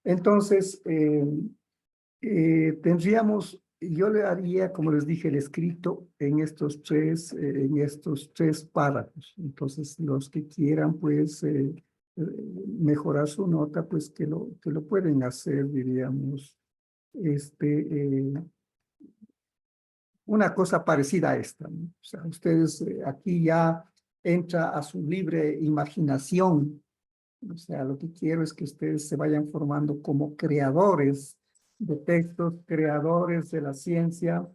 Entonces, yo le haría, como les dije, el escrito en estos tres párrafos. Entonces, los que quieran, pues, mejorar su nota, pues, que lo pueden hacer, diríamos, este, una cosa parecida a esta, ¿no? O sea, ustedes aquí ya entra a su libre imaginación. O sea, lo que quiero es que ustedes se vayan formando como creadores de textos, creadores de la ciencia,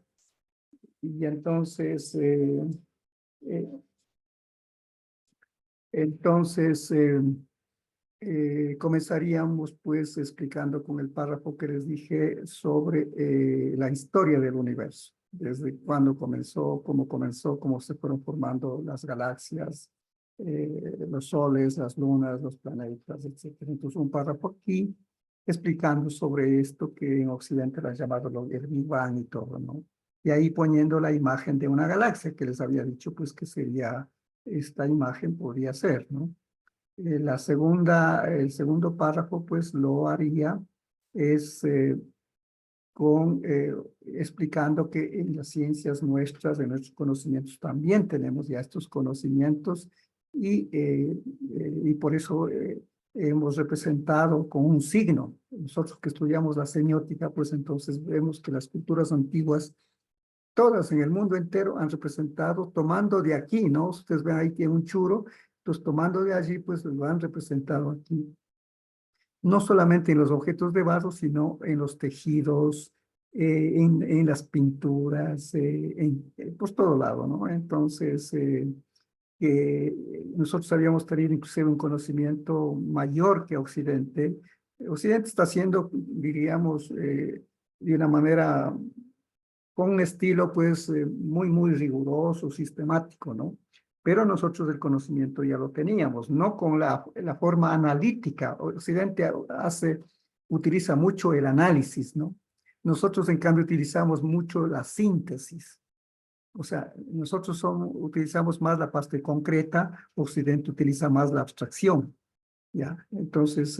y entonces, eh, entonces comenzaríamos pues explicando con el párrafo que les dije sobre la historia del universo, desde cuándo comenzó, cómo se fueron formando las galaxias, los soles, las lunas, los planetas, etcétera. Entonces un párrafo aquí explicando sobre esto que en Occidente lo han llamado el Big Bang y todo, ¿no? Y ahí poniendo la imagen de una galaxia que les había dicho pues que sería, esta imagen podría ser, ¿no? El segundo párrafo, pues lo haría es explicando que en las ciencias nuestras, en nuestros conocimientos, también tenemos ya estos conocimientos y por eso hemos representado con un signo. Nosotros que estudiamos la semiótica, pues entonces vemos que las culturas antiguas, todas en el mundo entero, han representado, tomando de aquí, ¿no? Ustedes ven ahí tiene un churo, entonces tomando de allí, pues lo han representado aquí. No solamente en los objetos de barro, sino en los tejidos, en las pinturas, por todo lado, ¿no? Entonces, nosotros habíamos tenido inclusive un conocimiento mayor que Occidente. Occidente está haciendo, diríamos, de una manera con un estilo pues muy riguroso, sistemático, ¿no? Pero nosotros el conocimiento ya lo teníamos, no con la forma analítica. Occidente utiliza mucho el análisis, ¿no? Nosotros en cambio utilizamos mucho la síntesis. O sea, utilizamos más la parte concreta, Occidente utiliza más la abstracción, ¿ya? Entonces,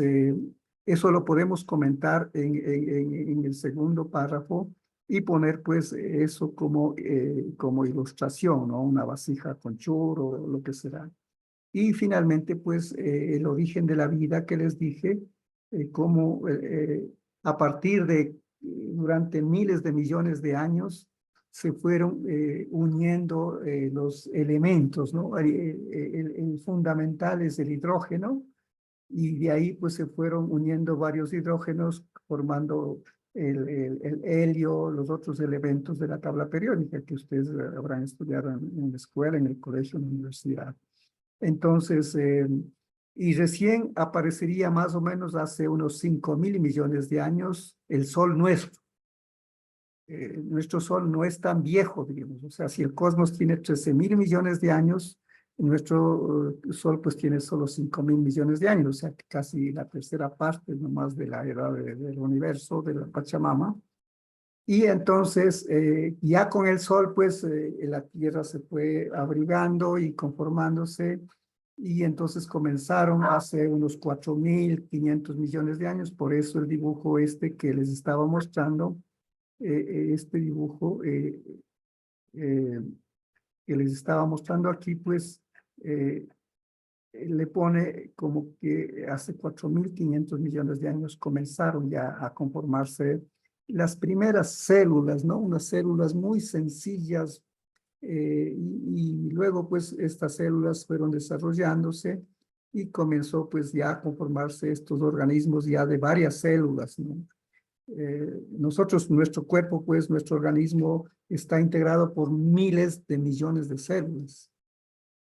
eso lo podemos comentar en el segundo párrafo y poner pues eso como ilustración, ¿no? Una vasija con churro o lo que será. Y finalmente pues el origen de la vida que les dije, cómo a partir durante miles de millones de años se fueron uniendo los elementos, ¿no? El fundamental es el hidrógeno, y de ahí pues se fueron uniendo varios hidrógenos formando el helio, los otros elementos de la tabla periódica que ustedes habrán estudiado en la escuela, en el colegio, en la universidad. Entonces, y recién aparecería más o menos hace unos 5.000 millones de años el Sol nuestro. Nuestro Sol no es tan viejo, digamos. O sea, si el cosmos tiene 13.000 millones de años, nuestro Sol pues tiene solo 5.000 millones de años, o sea, que casi la tercera parte nomás de la edad del universo, de la Pachamama. Y entonces, ya con el Sol, pues la Tierra se fue abrigando y conformándose, y entonces comenzaron hace unos 4.500 millones de años, por eso el dibujo este que les estaba mostrando, este dibujo eh, que les estaba mostrando aquí, pues le pone como que hace 4.500 millones de años comenzaron ya a conformarse las primeras células, ¿no? Unas células muy sencillas, y luego pues estas células fueron desarrollándose y comenzó pues ya a conformarse estos organismos ya de varias células, ¿no? Nuestro cuerpo, pues, nuestro organismo está integrado por miles de millones de células.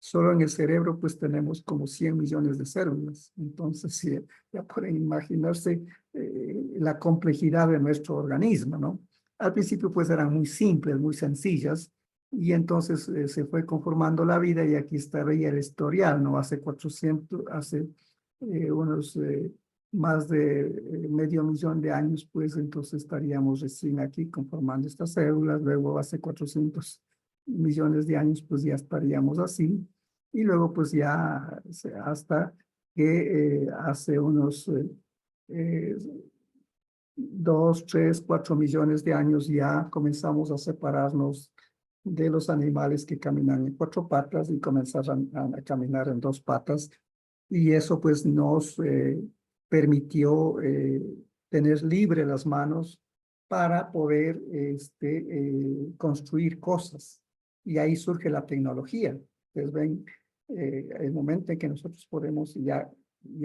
Solo en el cerebro, pues, tenemos como 100 millones de células. Entonces, sí, ya pueden imaginarse la complejidad de nuestro organismo, ¿no? Al principio, pues, eran muy simples, muy sencillas, y entonces se fue conformando la vida, y aquí estaría el historial, ¿no? Hace unos más de medio millón de años, pues entonces estaríamos recién aquí conformando estas células. Luego hace 400 millones de años, pues ya estaríamos así, y luego pues ya hasta que hace unos 2, 3, 4 millones de años ya comenzamos a separarnos de los animales que caminan en 4 patas y comenzaron a caminar en 2 patas. Y eso pues nos permitió tener libre las manos para poder construir cosas. Y ahí surge la tecnología. Ustedes ven el momento en que nosotros podemos, ya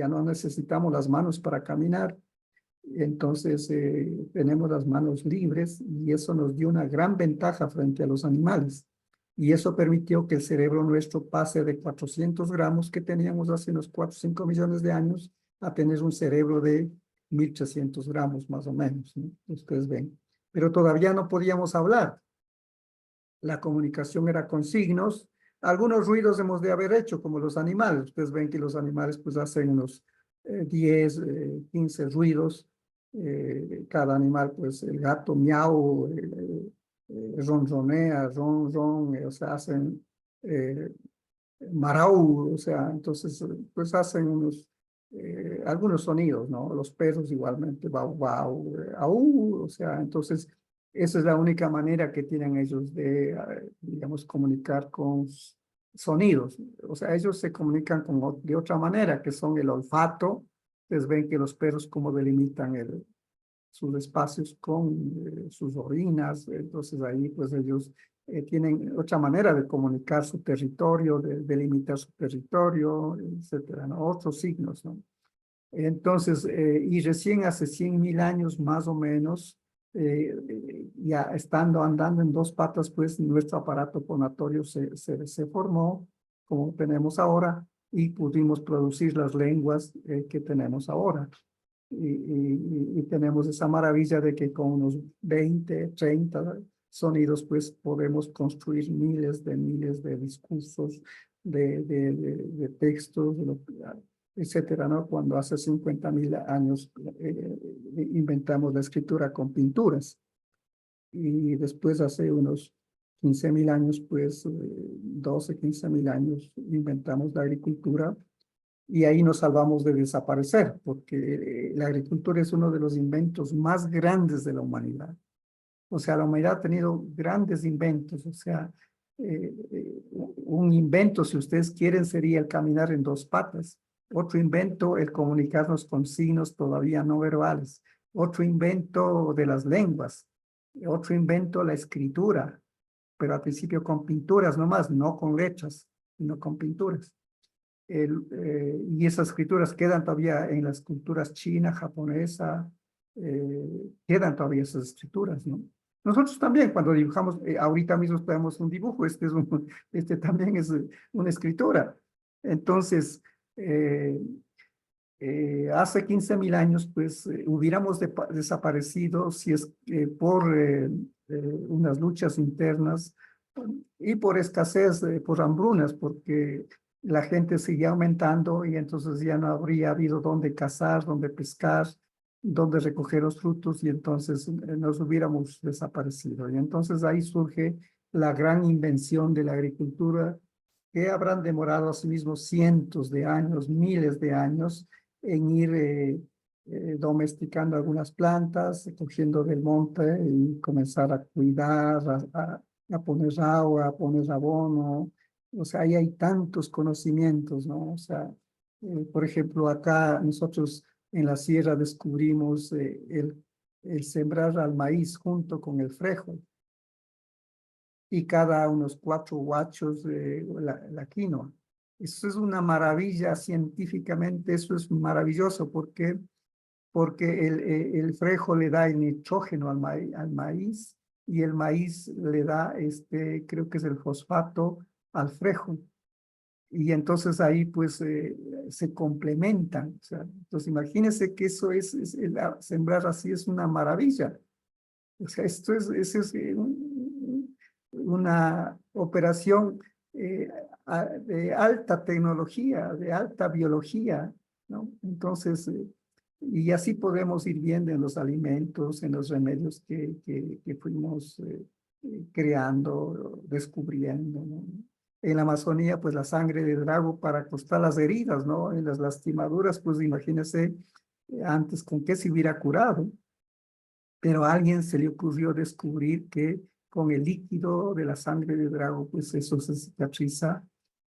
no necesitamos las manos para caminar, entonces tenemos las manos libres y eso nos dio una gran ventaja frente a los animales. Y eso permitió que el cerebro nuestro pase de 400 gramos que teníamos hace unos 4 o 5 millones de años a tener un cerebro de 1.300 gramos más o menos, ¿no? Ustedes ven. Pero todavía no podíamos hablar. La comunicación era con signos. Algunos ruidos hemos de haber hecho, como los animales. Ustedes ven que los animales pues hacen unos 10, 15 ruidos. Cada animal, pues el gato miau, ronronea, ron, o sea, hacen eh, marau, o sea, entonces, pues hacen algunos sonidos, ¿no? Los perros igualmente, bau, bau, au, o sea, entonces, esa es la única manera que tienen ellos de, digamos, comunicar con sonidos. O sea, ellos se comunican de otra manera, que son el olfato. Ustedes ven que los perros como delimitan sus espacios con sus orinas, entonces ahí pues ellos tienen otra manera de comunicar su territorio, de delimitar su territorio, etcétera, ¿no? Otros signos, ¿no? Entonces, y recién hace 100.000 años más o menos, ya andando en 2 patas, pues nuestro aparato fonatorio se formó, como tenemos ahora, y pudimos producir las lenguas que tenemos ahora. Y tenemos esa maravilla de que con unos 20, 30 sonidos, pues podemos construir miles de discursos, de textos, etcétera, ¿no? Cuando hace 50.000 años inventamos la escritura con pinturas y después hace unos 15.000 años, pues 12, 15.000 años inventamos la agricultura y ahí nos salvamos de desaparecer, porque la agricultura es uno de los inventos más grandes de la humanidad. O sea, la humanidad ha tenido grandes inventos, o sea, un invento, si ustedes quieren, sería el caminar en 2 patas. Otro invento, el comunicarnos con signos todavía no verbales. Otro invento de las lenguas. Otro invento, la escritura, pero al principio con pinturas nomás, no con letras, sino con pinturas. Y esas escrituras quedan todavía en las culturas china, japonesa, quedan todavía esas escrituras, ¿no? Nosotros también, cuando dibujamos, ahorita mismo tenemos un dibujo, este también es una escritura. Entonces, hace 15.000 años, pues hubiéramos desaparecido si es por unas luchas internas y por escasez, por hambrunas, porque la gente seguía aumentando y entonces ya no habría habido dónde cazar, dónde pescar, dónde recoger los frutos y entonces nos hubiéramos desaparecido. Y entonces ahí surge la gran invención de la agricultura que habrán demorado asimismo cientos de años, miles de años en ir domesticando algunas plantas, cogiendo del monte y comenzar a cuidar, a poner agua, a poner abono. O sea, ahí hay tantos conocimientos, ¿no? O sea, por ejemplo, acá nosotros en la sierra descubrimos el sembrar al maíz junto con el frijol y cada unos 4 guachos la quinoa. Eso es una maravilla científicamente, eso es maravilloso porque el frijol le da el nitrógeno al maíz y el maíz le da, creo que es el fosfato al frijol. Y entonces ahí pues se complementan. O sea, entonces imagínense que eso sembrar así es una maravilla. O sea, eso es una operación de alta tecnología, de alta biología, ¿no? Entonces, y así podemos ir viendo en los alimentos, en los remedios que fuimos creando, descubriendo, ¿no? En la Amazonía, pues la sangre de drago para acostar las heridas, ¿no? En las lastimaduras, pues imagínense antes con qué se hubiera curado. pero a alguien se le ocurrió descubrir que con el líquido de la sangre de drago, pues eso se cicatriza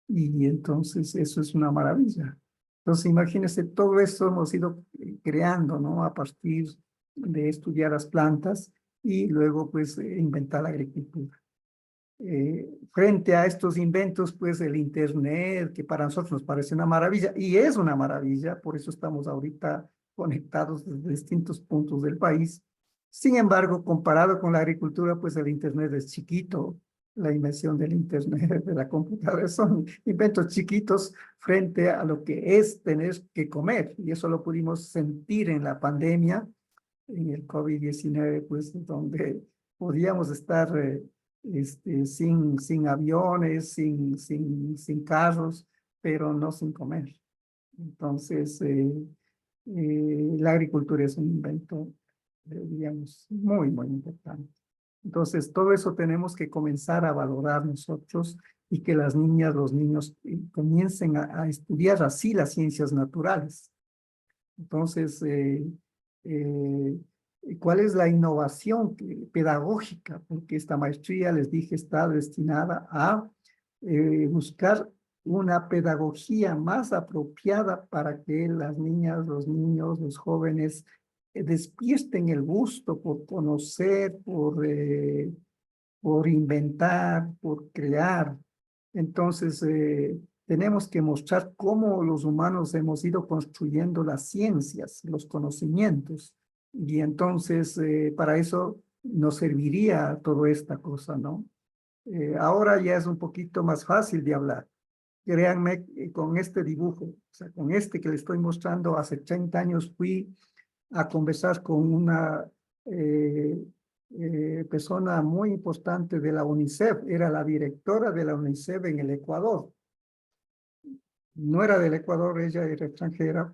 y entonces eso es una maravilla. Entonces imagínense, todo eso hemos ido creando, ¿no? A partir de estudiar las plantas y luego pues inventar la agricultura. Frente a estos inventos, pues el Internet, que para nosotros nos parece una maravilla, y es una maravilla, por eso estamos ahorita conectados desde distintos puntos del país. Sin embargo, comparado con la agricultura, pues el Internet es chiquito. La invención del Internet, de la computadora, son inventos chiquitos frente a lo que es tener que comer. Y eso lo pudimos sentir en la pandemia, en el COVID-19, pues donde podíamos estar sin aviones, sin carros, pero no sin comer. Entonces, la agricultura es un invento, digamos, muy importante. Entonces, todo eso tenemos que comenzar a valorar nosotros y que las niñas, los niños comiencen a estudiar así las ciencias naturales. Entonces, eh, ¿cuál es la innovación pedagógica? Porque esta maestría, les dije, está destinada a buscar una pedagogía más apropiada para que las niñas, los niños, los jóvenes despierten el gusto por conocer, por inventar, por crear. Entonces, tenemos que mostrar cómo los humanos hemos ido construyendo las ciencias, los conocimientos. Y entonces, para eso nos serviría toda esta cosa, ¿no? Ahora ya es un poquito más fácil de hablar. Créanme, con este dibujo, o sea, con este que le estoy mostrando, hace 30 años fui a conversar con una eh, persona muy importante de la UNICEF, era la directora de la UNICEF en el Ecuador. No era del Ecuador, ella era extranjera,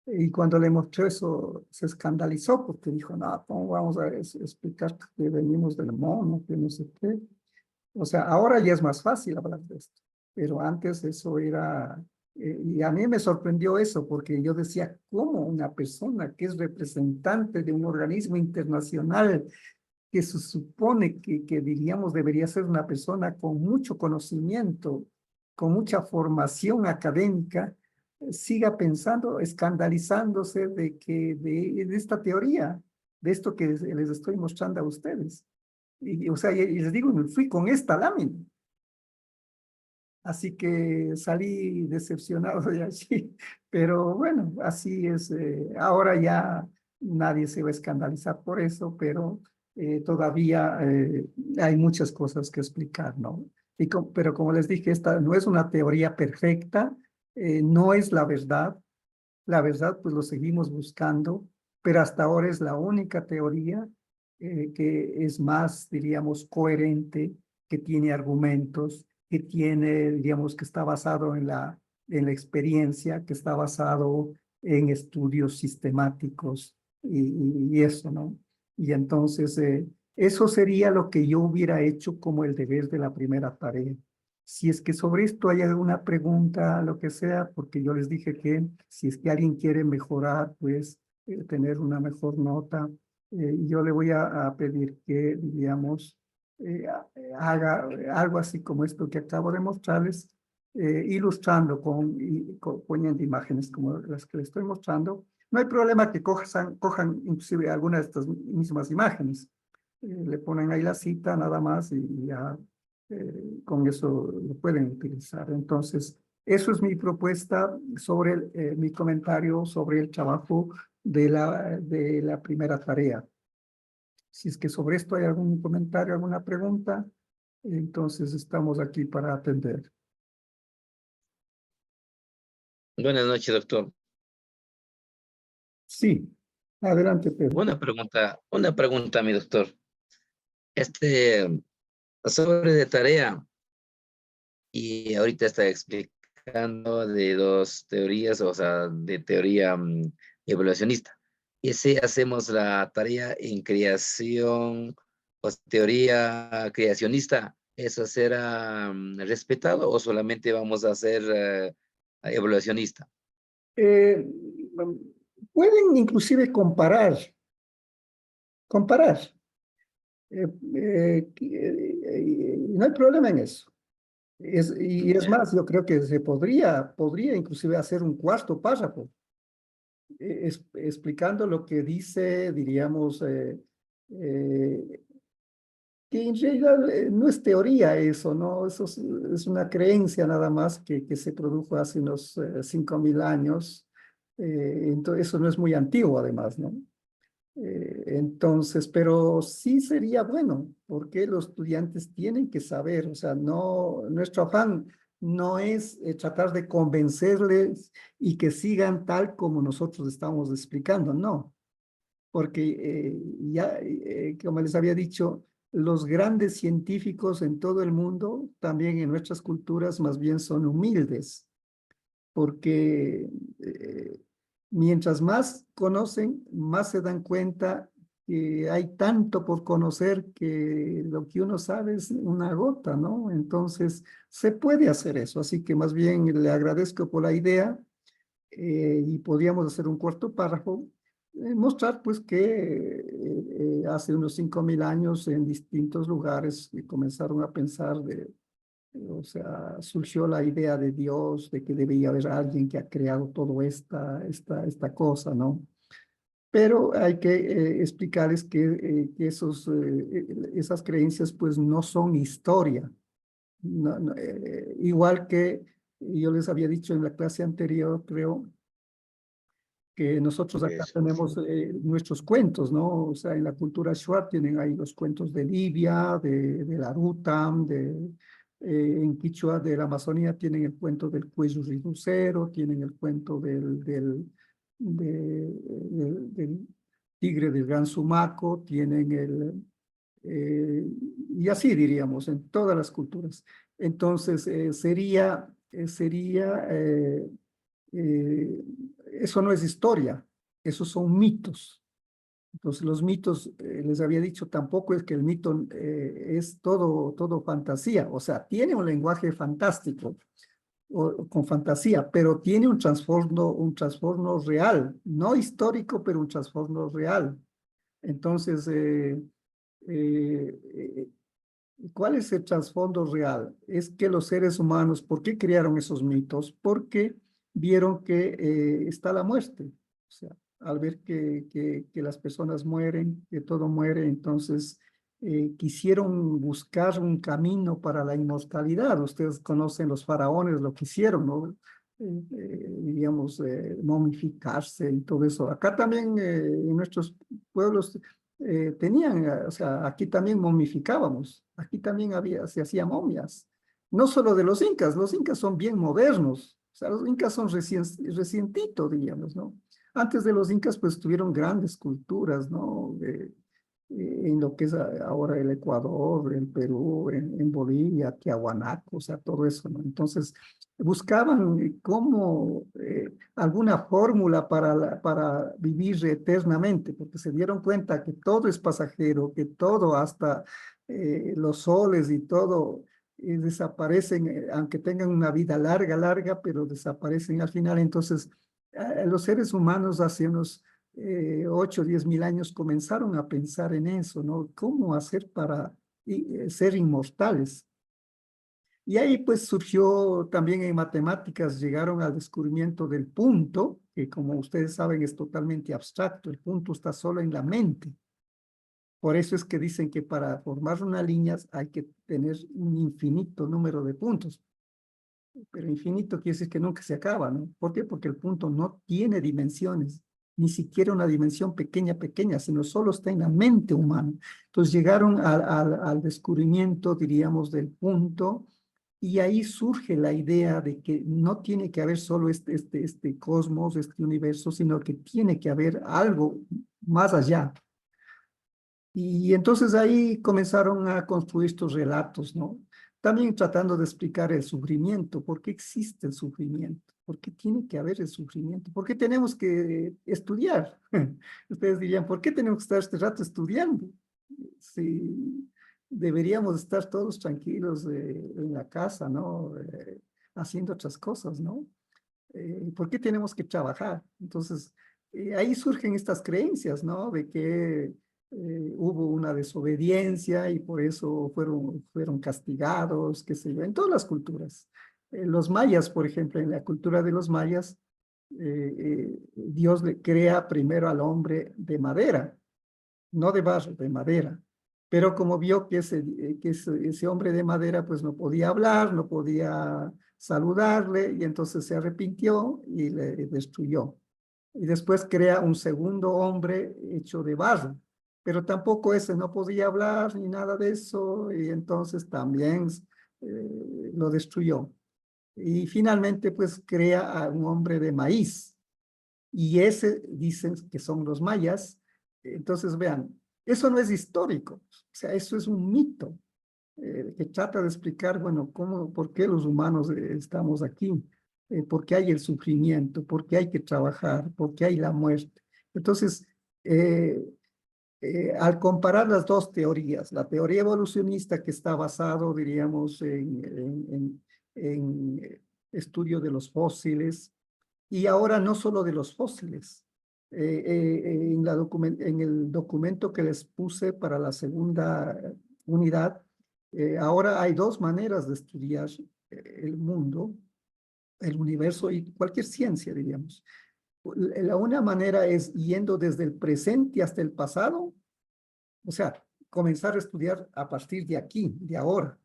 y cuando le mostré eso, se escandalizó porque dijo, no, ¿cómo vamos a explicar que venimos del mono, que no sé qué? O sea, ahora ya es más fácil hablar de esto, pero antes eso era, y a mí me sorprendió eso, porque yo decía, ¿cómo una persona que es representante de un organismo internacional que se supone que diríamos debería ser una persona con mucho conocimiento, con mucha formación académica, siga pensando, escandalizándose de esta teoría, de esto que les estoy mostrando a ustedes? O sea, y les digo, me fui con esta lámina. Así que salí decepcionado de allí. Pero bueno, así es. Ahora ya nadie se va a escandalizar por eso, pero todavía hay muchas cosas que explicar, ¿no? Pero como les dije, esta no es una teoría perfecta, no es la verdad. La verdad, pues lo seguimos buscando, pero hasta ahora es la única teoría que es más, diríamos, coherente, que tiene argumentos, que tiene, digamos, que está basado en la experiencia, que está basado en estudios sistemáticos y eso, ¿no? Y entonces, eso sería lo que yo hubiera hecho como el deber de la primera tarea. Si es que sobre esto hay alguna pregunta, lo que sea, porque yo les dije que si es que alguien quiere mejorar, pues tener una mejor nota, yo le voy a pedir que, digamos, haga algo así como esto que acabo de mostrarles, ilustrando poniendo imágenes como las que les estoy mostrando. No hay problema que cojan inclusive algunas de estas mismas imágenes. Le ponen ahí la cita nada más y ya con eso lo pueden utilizar. Entonces, eso es mi propuesta sobre mi comentario sobre el trabajo de la primera tarea. Si es que sobre esto hay algún comentario, alguna pregunta, entonces estamos aquí para atender. Buenas noches, doctor. Sí, adelante, Pedro. Una pregunta, mi doctor. Sobre de tarea, y ahorita está explicando de dos teorías, o sea, de teoría evolucionista. Y si hacemos la tarea en creación, o teoría creacionista, ¿eso será respetado o solamente vamos a hacer evolucionista? Eh, pueden inclusive comparar comparar. No hay problema en eso. Y es Ya. más, yo creo que se podría inclusive hacer un cuarto párrafo explicando lo que dice, diríamos, que en realidad no es teoría eso, ¿no? Eso es una creencia nada más que se produjo hace unos 5.000 años. Entonces, eso no es muy antiguo además, ¿no? Entonces, pero sí sería bueno, porque los estudiantes tienen que saber, o sea, no, nuestro afán no es tratar de convencerles y que sigan tal como nosotros estamos explicando, no, porque ya, como les había dicho, los grandes científicos en todo el mundo, también en nuestras culturas, más bien son humildes porque mientras más conocen, más se dan cuenta que hay tanto por conocer que lo que uno sabe es una gota, ¿no? Entonces, se puede hacer eso, así que más bien le agradezco por la idea y podríamos hacer un cuarto párrafo, mostrar pues que hace unos 5.000 años en distintos lugares comenzaron a pensar o sea, surgió la idea de Dios, de que debía haber alguien que ha creado todo esta cosa, ¿no? Pero hay que explicarles que esas creencias pues no son historia. Igual que yo les había dicho en la clase anterior, creo, que nosotros acá Eso. tenemos nuestros cuentos, ¿no? O sea, en la cultura Shuar tienen ahí los cuentos de Libia, de la Rutam, en Quichua de la Amazonía tienen el cuento del cuello riducero, tienen el cuento del tigre del gran sumaco, tienen y así diríamos, en todas las culturas. Entonces, eh, eso no es historia, esos son mitos. Entonces, los mitos, les había dicho, tampoco es que el mito es todo fantasía, o sea, tiene un lenguaje fantástico, con fantasía, pero tiene un trasfondo real, no histórico, pero un trasfondo real. Entonces, eh, eh, ¿cuál es el trasfondo real? Es que los seres humanos, ¿por qué crearon esos mitos? Porque vieron que está la muerte. O sea, al ver que las personas mueren, que todo muere, entonces quisieron buscar un camino para la inmortalidad. Ustedes conocen los faraones, lo que hicieron, ¿no? Digamos, momificarse y todo eso. Acá también en nuestros pueblos tenían, o sea, aquí también momificábamos, aquí también se hacía momias, no solo de los incas son bien modernos, o sea, los incas son recientito, digamos, ¿no? Antes de los incas, pues tuvieron grandes culturas, ¿no? En lo que es ahora el Ecuador, el Perú, en Bolivia, Tiahuanaco, o sea, todo eso, ¿no? Entonces, buscaban cómo, alguna fórmula para vivir eternamente, porque se dieron cuenta que todo es pasajero, que todo, hasta los soles y todo, desaparecen, aunque tengan una vida larga, pero desaparecen al final. Entonces, los seres humanos hace unos 8 o 10 mil años comenzaron a pensar en eso, ¿no? ¿Cómo hacer para ser inmortales? Y ahí pues surgió también en matemáticas, llegaron al descubrimiento del punto, que como ustedes saben es totalmente abstracto, el punto está solo en la mente. Por eso es que dicen que para formar una línea hay que tener un infinito número de puntos, pero infinito quiere decir que nunca se acaba, ¿no? ¿Por qué? Porque el punto no tiene dimensiones, ni siquiera una dimensión pequeña, sino solo está en la mente humana. Entonces llegaron al descubrimiento, diríamos, del punto, y ahí surge la idea de que no tiene que haber solo este cosmos, este universo, sino que tiene que haber algo más allá. Y entonces ahí comenzaron a construir estos relatos, ¿no? También tratando de explicar el sufrimiento, por qué existe el sufrimiento, por qué tiene que haber el sufrimiento, por qué tenemos que estudiar. Ustedes dirían, ¿por qué tenemos que estar este rato estudiando? Si deberíamos estar todos tranquilos en la casa, ¿no? Haciendo otras cosas, ¿no? ¿Por qué tenemos que trabajar? Entonces, ahí surgen estas creencias, ¿no? De que hubo una desobediencia y por eso fueron castigados, qué sé yo, en todas las culturas. Los mayas, por ejemplo, en la cultura de los mayas, Dios le crea primero al hombre de madera, no de barro, de madera. Pero como vio que ese hombre de madera pues no podía hablar, no podía saludarle, y entonces se arrepintió y le destruyó. Y después crea un segundo hombre hecho de barro, pero tampoco ese no podía hablar ni nada de eso, y entonces también lo destruyó. Y finalmente pues crea a un hombre de maíz, y ese dicen que son los mayas. Entonces vean, eso no es histórico, o sea, eso es un mito que trata de explicar, bueno, por qué los humanos estamos aquí, por qué hay el sufrimiento, por qué hay que trabajar, por qué hay la muerte. Entonces, eh, al comparar las dos teorías, la teoría evolucionista que está basado, diríamos, en estudio de los fósiles, y ahora no solo de los fósiles. En el documento que les puse para la segunda unidad, ahora hay dos maneras de estudiar el mundo, el universo y cualquier ciencia, diríamos. La una manera es yendo desde el presente hasta el pasado, o sea, comenzar a estudiar a partir de aquí, de ahora,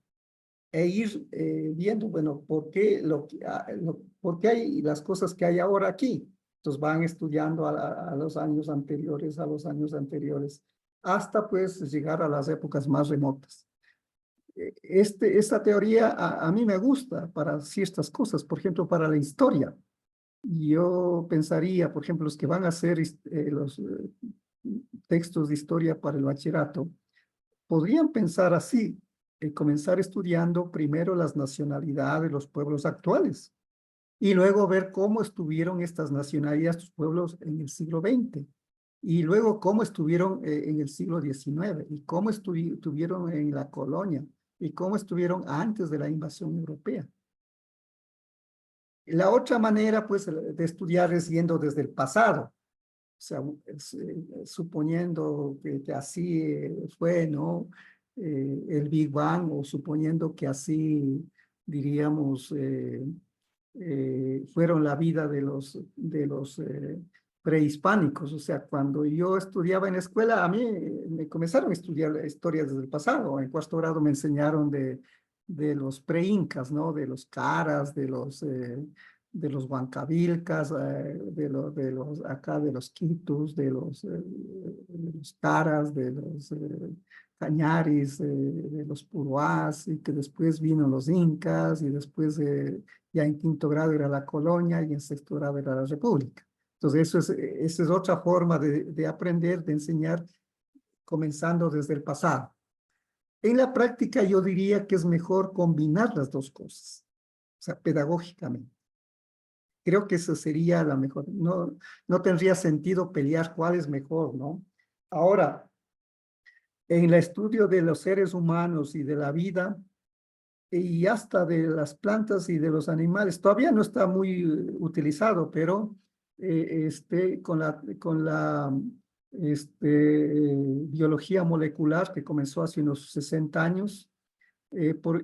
e ir viendo, bueno, por qué hay las cosas que hay ahora aquí. Entonces van estudiando a los años anteriores, hasta pues llegar a las épocas más remotas. Esta teoría a mí me gusta para ciertas cosas, por ejemplo, para la historia. Yo pensaría, por ejemplo, los que van a hacer los textos de historia para el bachillerato, podrían pensar así, comenzar estudiando primero las nacionalidades de los pueblos actuales y luego ver cómo estuvieron estas nacionalidades, estos pueblos en el siglo XX, y luego cómo estuvieron en el siglo XIX, y cómo estuvieron en la colonia, y cómo estuvieron antes de la invasión europea. La otra manera, pues, de estudiar es yendo desde el pasado, o sea, suponiendo que así fue, ¿no? El Big Bang, o suponiendo que así, diríamos, fueron la vida de los prehispánicos. O sea, cuando yo estudiaba en la escuela, a mí me comenzaron a estudiar historias desde el pasado. En cuarto grado me enseñaron de los preincas, ¿no? De los caras, de los huancavilcas, acá de los quitus, de los caras, de los cañaris, de los puruás, y que después vino los incas, y después ya en quinto grado era la colonia, y en sexto grado era la república. Entonces, esa es otra forma de aprender, de enseñar, comenzando desde el pasado. En la práctica, yo diría que es mejor combinar las dos cosas, o sea, pedagógicamente. Creo que esa sería la mejor. No tendría sentido pelear cuál es mejor, ¿no? Ahora, en el estudio de los seres humanos y de la vida, y hasta de las plantas y de los animales, todavía no está muy utilizado, pero con la biología molecular que comenzó hace unos 60 años, por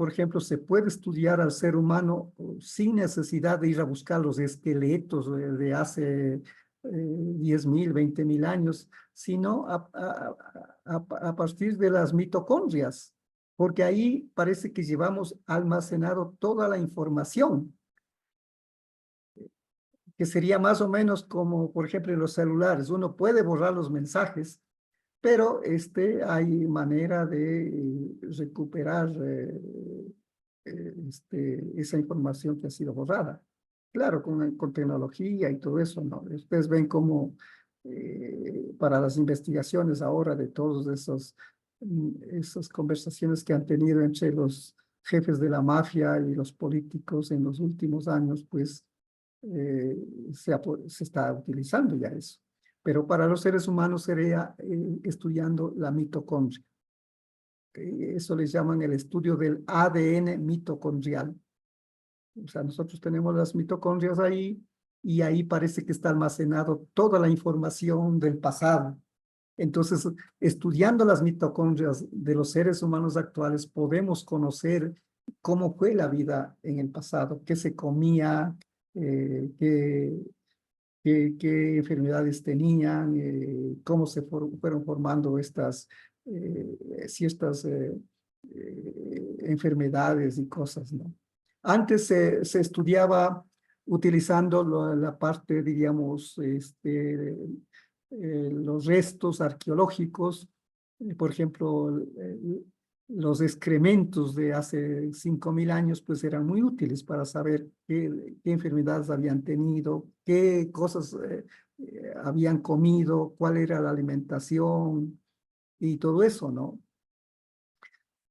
ejemplo, se puede estudiar al ser humano sin necesidad de ir a buscar los esqueletos de hace 10.000, 20.000 años, sino a partir de las mitocondrias, porque ahí parece que llevamos almacenado toda la información, que sería más o menos como, por ejemplo, en los celulares. Uno puede borrar los mensajes, pero hay manera de recuperar esa información que ha sido borrada. Claro, con tecnología y todo eso, ¿no? Ustedes ven cómo para las investigaciones ahora de todos esas conversaciones que han tenido entre los jefes de la mafia y los políticos en los últimos años, pues eh, se está utilizando ya eso. Pero para los seres humanos sería estudiando la mitocondria. Eso les llaman el estudio del ADN mitocondrial. O sea, nosotros tenemos las mitocondrias ahí, y ahí parece que está almacenado toda la información del pasado. Entonces, estudiando las mitocondrias de los seres humanos actuales, podemos conocer cómo fue la vida en el pasado, qué se comía, qué enfermedades tenían, cómo se fueron formando ciertas enfermedades y cosas, ¿no? Antes se estudiaba utilizando la parte, diríamos, los restos arqueológicos, por ejemplo, los excrementos de hace 5.000 años, pues eran muy útiles para saber qué enfermedades habían tenido, qué cosas habían comido, cuál era la alimentación y todo eso, ¿no?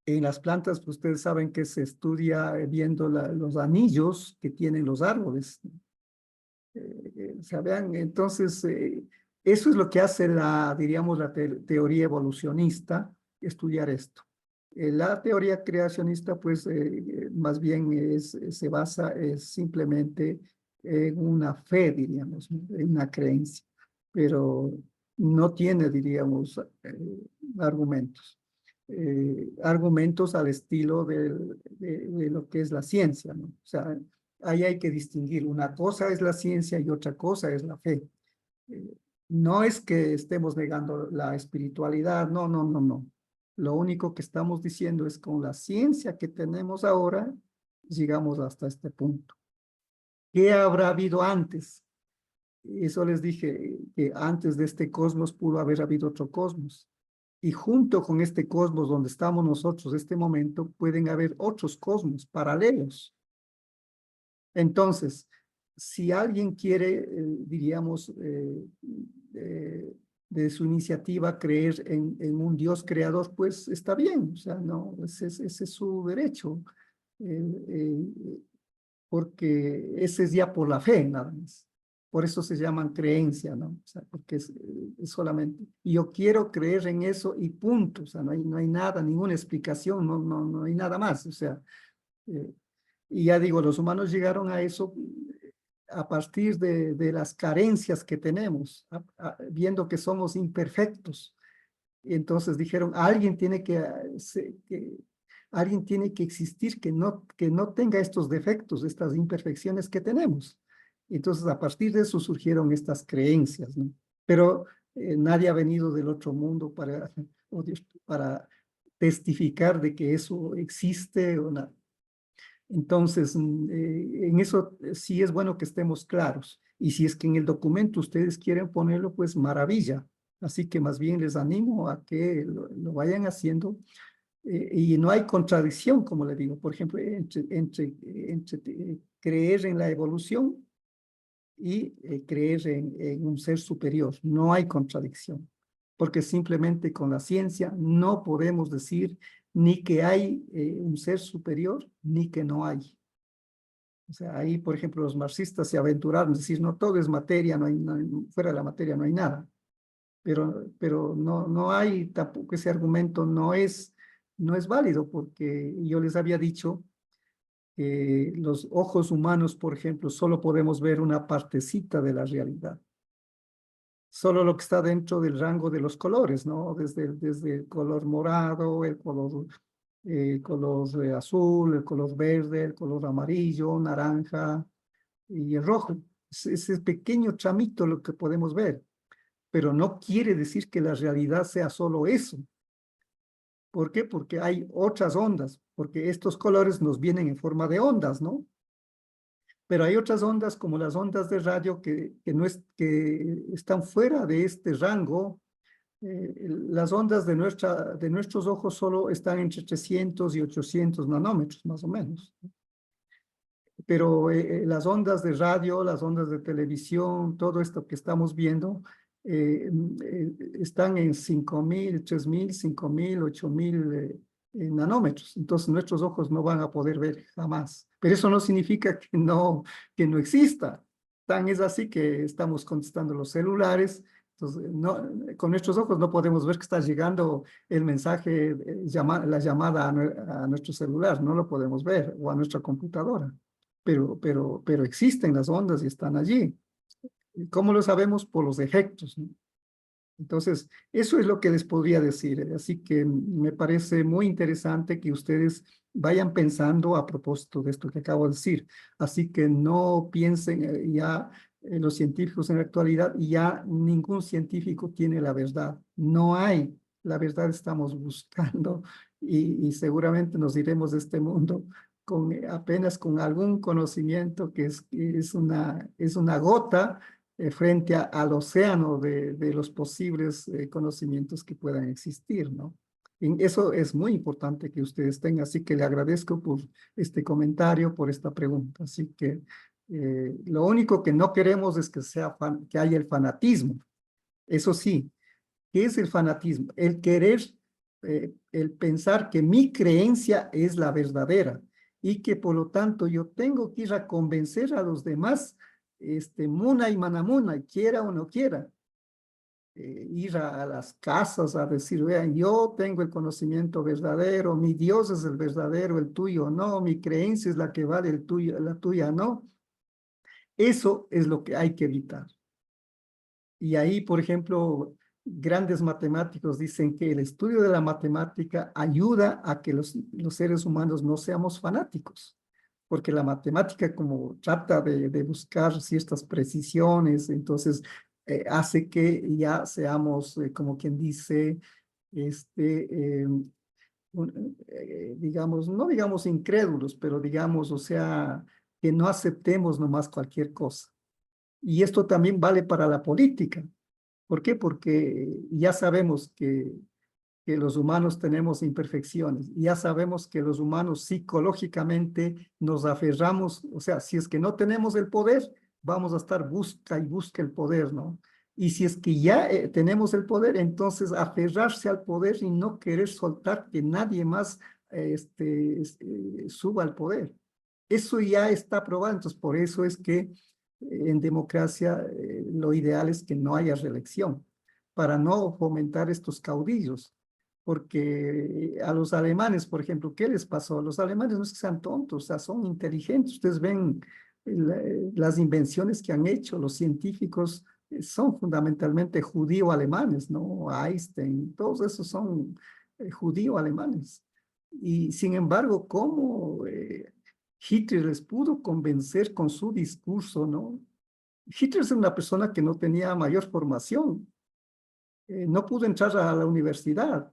En las plantas, pues ustedes saben que se estudia viendo los anillos que tienen los árboles. O sea, vean, entonces, eso es lo que hace diríamos, la teoría evolucionista, estudiar esto. La teoría creacionista, pues, más bien se basa simplemente en una fe, diríamos, ¿no? En una creencia, pero no tiene, diríamos, argumentos. Argumentos al estilo de lo que es la ciencia, ¿no? O sea, ahí hay que distinguir. Una cosa es la ciencia y otra cosa es la fe. Eh, no es que estemos negando la espiritualidad, no, no, no, no. Lo único que estamos diciendo es con la ciencia que tenemos ahora, llegamos hasta este punto. ¿Qué habrá habido antes? Eso les dije, que antes de este cosmos pudo haber habido otro cosmos. Y junto con este cosmos donde estamos nosotros, este momento, pueden haber otros cosmos paralelos. Entonces, si alguien quiere, diríamos, de su iniciativa creer en un Dios creador, pues está bien, o sea, no, ese es su derecho, porque ese es ya por la fe, nada más. Por eso se llaman creencia, ¿no? O sea, porque es solamente, yo quiero creer en eso y punto, o sea, no hay nada, ninguna explicación, no hay nada más, o sea, eh, y ya digo, los humanos llegaron a eso a partir de las carencias que tenemos, viendo que somos imperfectos. Y entonces dijeron, alguien tiene que existir que no tenga estos defectos, estas imperfecciones que tenemos. Entonces, a partir de eso surgieron estas creencias, ¿no? Pero nadie ha venido del otro mundo para testificar de que eso existe o nada. Entonces, en eso sí es bueno que estemos claros. Y si es que en el documento ustedes quieren ponerlo, pues maravilla. Así que más bien les animo a que lo vayan haciendo. Y no hay contradicción, como le digo, por ejemplo, entre creer en la evolución y creer en un ser superior. No hay contradicción, porque simplemente con la ciencia no podemos decir ni que hay un ser superior, ni que no hay. O sea, ahí, por ejemplo, los marxistas se aventuraron a decir, no, todo es materia, fuera de la materia no hay nada. Pero no hay tampoco ese argumento, no es válido, porque yo les había dicho que los ojos humanos, por ejemplo, solo podemos ver una partecita de la realidad. Solo lo que está dentro del rango de los colores, ¿no? Desde el color morado, el color azul, el color verde, el color amarillo, naranja y el rojo. Ese pequeño tramito lo que podemos ver, pero no quiere decir que la realidad sea solo eso. ¿Por qué? Porque hay otras ondas, porque estos colores nos vienen en forma de ondas, ¿no? Pero hay otras ondas como las ondas de radio que están fuera de este rango. Las ondas de nuestros ojos solo están entre 300 y 800 nanómetros, más o menos. Pero las ondas de radio, las ondas de televisión, todo esto que estamos viendo, están en 5.000, 3.000, 5.000, 8.000 nanómetros. Entonces nuestros ojos no van a poder ver jamás. Pero eso no significa que no exista. Tan es así que estamos contestando los celulares. Entonces, con nuestros ojos no podemos ver que está llegando el mensaje, la llamada a nuestro celular. No lo podemos ver, o a nuestra computadora. Pero existen las ondas y están allí. ¿Cómo lo sabemos? Por los efectos, ¿no? Entonces, eso es lo que les podría decir. Así que me parece muy interesante que ustedes vayan pensando a propósito de esto que acabo de decir. Así que no piensen ya los científicos en la actualidad, ya ningún científico tiene la verdad. No hay. La verdad estamos buscando y seguramente nos iremos de este mundo con apenas con algún conocimiento que es una gota frente al océano de los posibles conocimientos que puedan existir, ¿no? Y eso es muy importante que ustedes tengan, así que le agradezco por este comentario, por esta pregunta. Así que lo único que no queremos es que haya el fanatismo. Eso sí, ¿qué es el fanatismo? El querer, el pensar que mi creencia es la verdadera y que por lo tanto yo tengo que ir a convencer a los demás, muna y manamuna, quiera o no quiera, ir a las casas a decir, vean, yo tengo el conocimiento verdadero, mi Dios es el verdadero, el tuyo no, mi creencia es la que vale, el tuyo, la tuya no. Eso es lo que hay que evitar. Y ahí, por ejemplo, grandes matemáticos dicen que el estudio de la matemática ayuda a que los seres humanos no seamos fanáticos, porque la matemática como trata de buscar ciertas precisiones, entonces hace que ya seamos, como quien dice, digamos, no digamos incrédulos, pero digamos, o sea, que no aceptemos nomás cualquier cosa. Y esto también vale para la política. ¿Por qué? Porque ya sabemos que los humanos tenemos imperfecciones. Ya sabemos que los humanos psicológicamente nos aferramos, o sea, si es que no tenemos el poder, vamos a estar busca y busca el poder, ¿no? Y si es que ya tenemos el poder, entonces aferrarse al poder y no querer soltar que nadie más suba al poder. Eso ya está probado, entonces por eso es que en democracia lo ideal es que no haya reelección, para no fomentar estos caudillos. Porque a los alemanes, por ejemplo, ¿qué les pasó? Los alemanes no es que sean tontos, o sea, son inteligentes. Ustedes ven las invenciones que han hecho los científicos, son fundamentalmente judío-alemanes, ¿no? Einstein, todos esos son judío-alemanes. Y sin embargo, ¿cómo Hitler les pudo convencer con su discurso, ¿no? Hitler es una persona que no tenía mayor formación, no pudo entrar a la universidad.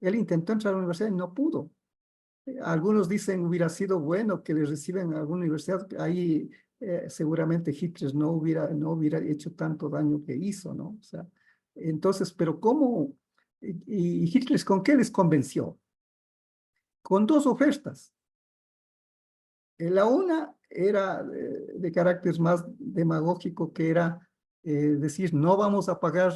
Él intentó entrar a la universidad y no pudo. Algunos dicen hubiera sido bueno que le reciben a alguna universidad. Ahí seguramente Hitler no hubiera hecho tanto daño que hizo, ¿no? O sea, entonces, pero ¿cómo? Y Hitler, ¿con qué les convenció? Con dos ofertas. La una era de carácter más demagógico, que era decir, no vamos a pagar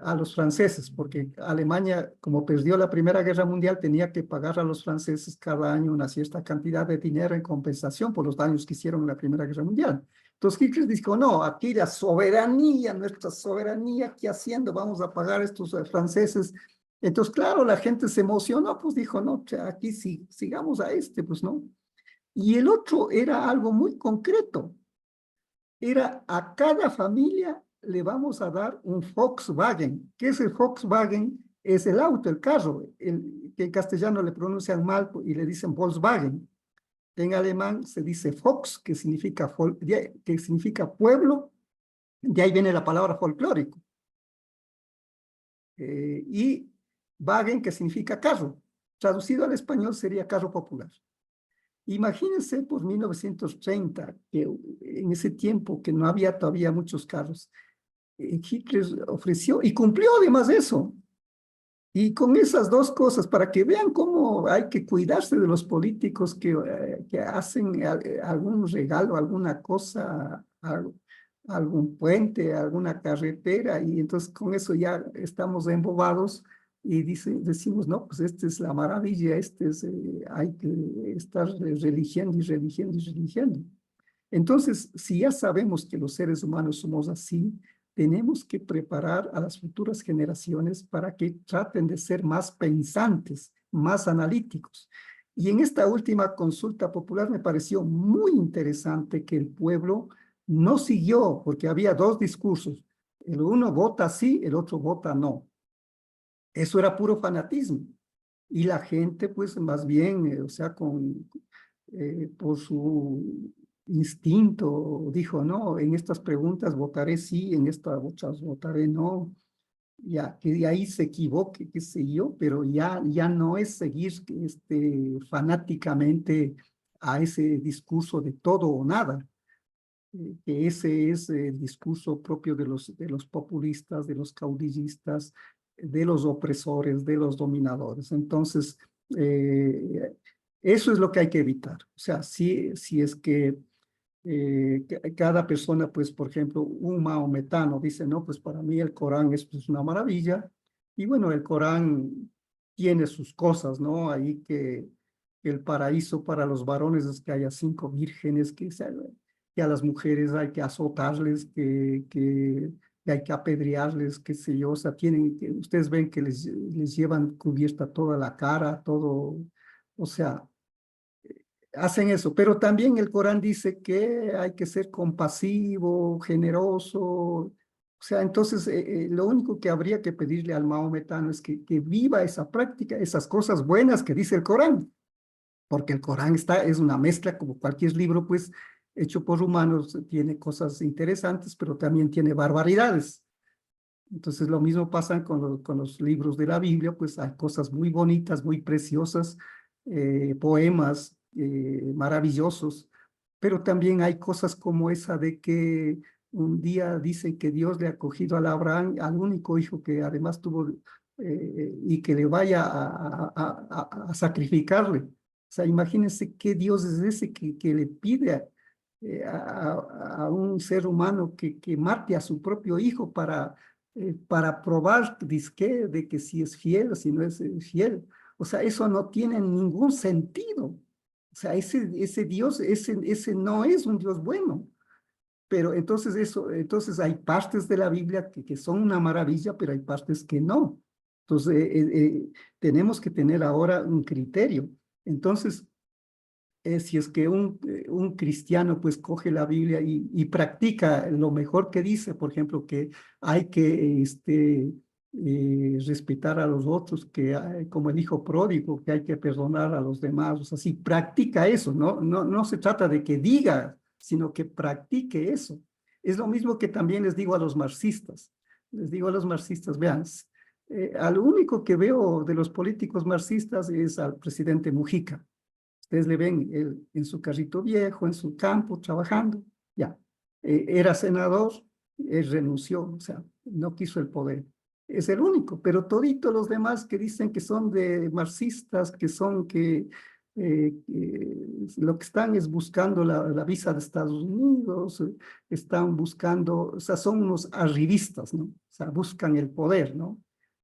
a los franceses, porque Alemania, como perdió la Primera Guerra Mundial, tenía que pagar a los franceses cada año una cierta cantidad de dinero en compensación por los daños que hicieron en la Primera Guerra Mundial. Entonces Hitler dijo, no, aquí la soberanía, nuestra soberanía, ¿qué haciendo? Vamos a pagar a estos franceses. Entonces, claro, la gente se emocionó, pues dijo, no, aquí sí, sigamos a pues no. Y el otro era algo muy concreto, era a cada familia le vamos a dar un Volkswagen. ¿Qué es el Volkswagen? Es el auto, el carro, que en castellano le pronuncian mal y le dicen Volkswagen. En alemán se dice Volks, que significa pueblo, de ahí viene la palabra folclórico. Y Wagen, que significa carro. Traducido al español sería carro popular. Imagínense por 1930, que en ese tiempo que no había todavía muchos carros, Hitler ofreció y cumplió además eso. Y con esas dos cosas, para que vean cómo hay que cuidarse de los políticos que hacen algún regalo, alguna cosa, algún puente, alguna carretera, y entonces con eso ya estamos embobados y decimos, no, pues esta es la maravilla, hay que estar religiendo y religiendo y religiendo. Entonces, si ya sabemos que los seres humanos somos así, tenemos que preparar a las futuras generaciones para que traten de ser más pensantes, más analíticos. Y en esta última consulta popular me pareció muy interesante que el pueblo no siguió, porque había dos discursos. El uno vota sí, el otro vota no. Eso era puro fanatismo. Y la gente, pues, más bien, o sea, por su instinto, dijo, no, en estas preguntas votaré sí, en estas otras votaré no. Ya, que de ahí se equivoque, qué sé yo, pero ya no es seguir fanáticamente a ese discurso de todo o nada, que ese es el discurso propio de los populistas, de los caudillistas, de los opresores, de los dominadores. Entonces, eh, eso es lo que hay que evitar. O sea, si es que cada persona, pues, por ejemplo, un maometano dice, no, pues para mí el Corán es pues, una maravilla. Y bueno, el Corán tiene sus cosas, ¿no? Ahí que el paraíso para los varones es que haya 5 vírgenes, que a las mujeres hay que azotarles, que hay que apedrearles, qué sé yo, o sea, ustedes ven que les llevan cubierta toda la cara, todo, o sea, hacen eso, pero también el Corán dice que hay que ser compasivo, generoso, o sea, entonces lo único que habría que pedirle al maometano es que viva esa práctica, esas cosas buenas que dice el Corán, porque el Corán es una mezcla como cualquier libro, pues, hecho por humanos, tiene cosas interesantes, pero también tiene barbaridades. Entonces lo mismo pasa con los libros de la Biblia, pues hay cosas muy bonitas, muy preciosas, poemas maravillosos, pero también hay cosas como esa de que un día dicen que Dios le ha cogido a Abraham, al único hijo que además tuvo, y que le vaya a sacrificarle. O sea, imagínense qué Dios es ese que le pide a un ser humano que mate a su propio hijo para probar dizque, de que si es fiel, si no es fiel. O sea, eso no tiene ningún sentido. O sea, ese Dios, ese no es un Dios bueno. Pero entonces hay partes de la Biblia que son una maravilla, pero hay partes que no. Entonces, tenemos que tener ahora un criterio. Entonces, si es que un cristiano pues coge la Biblia y practica lo mejor que dice, por ejemplo, que hay que respetar a los otros, como el hijo pródigo, que hay que perdonar a los demás, o sea, si practica eso, no se trata de que diga, sino que practique eso. Es lo mismo que también les digo a los marxistas. Les digo a los marxistas, vean, al único que veo de los políticos marxistas es al presidente Mujica. Ustedes le ven él, en su carrito viejo, en su campo, trabajando. Ya. Era senador, él renunció, o sea, no quiso el poder. Es el único, pero toditos los demás que dicen que son de marxistas, lo que están es buscando la visa de Estados Unidos, están buscando, o sea, son unos arribistas, ¿no? O sea, buscan el poder, ¿no?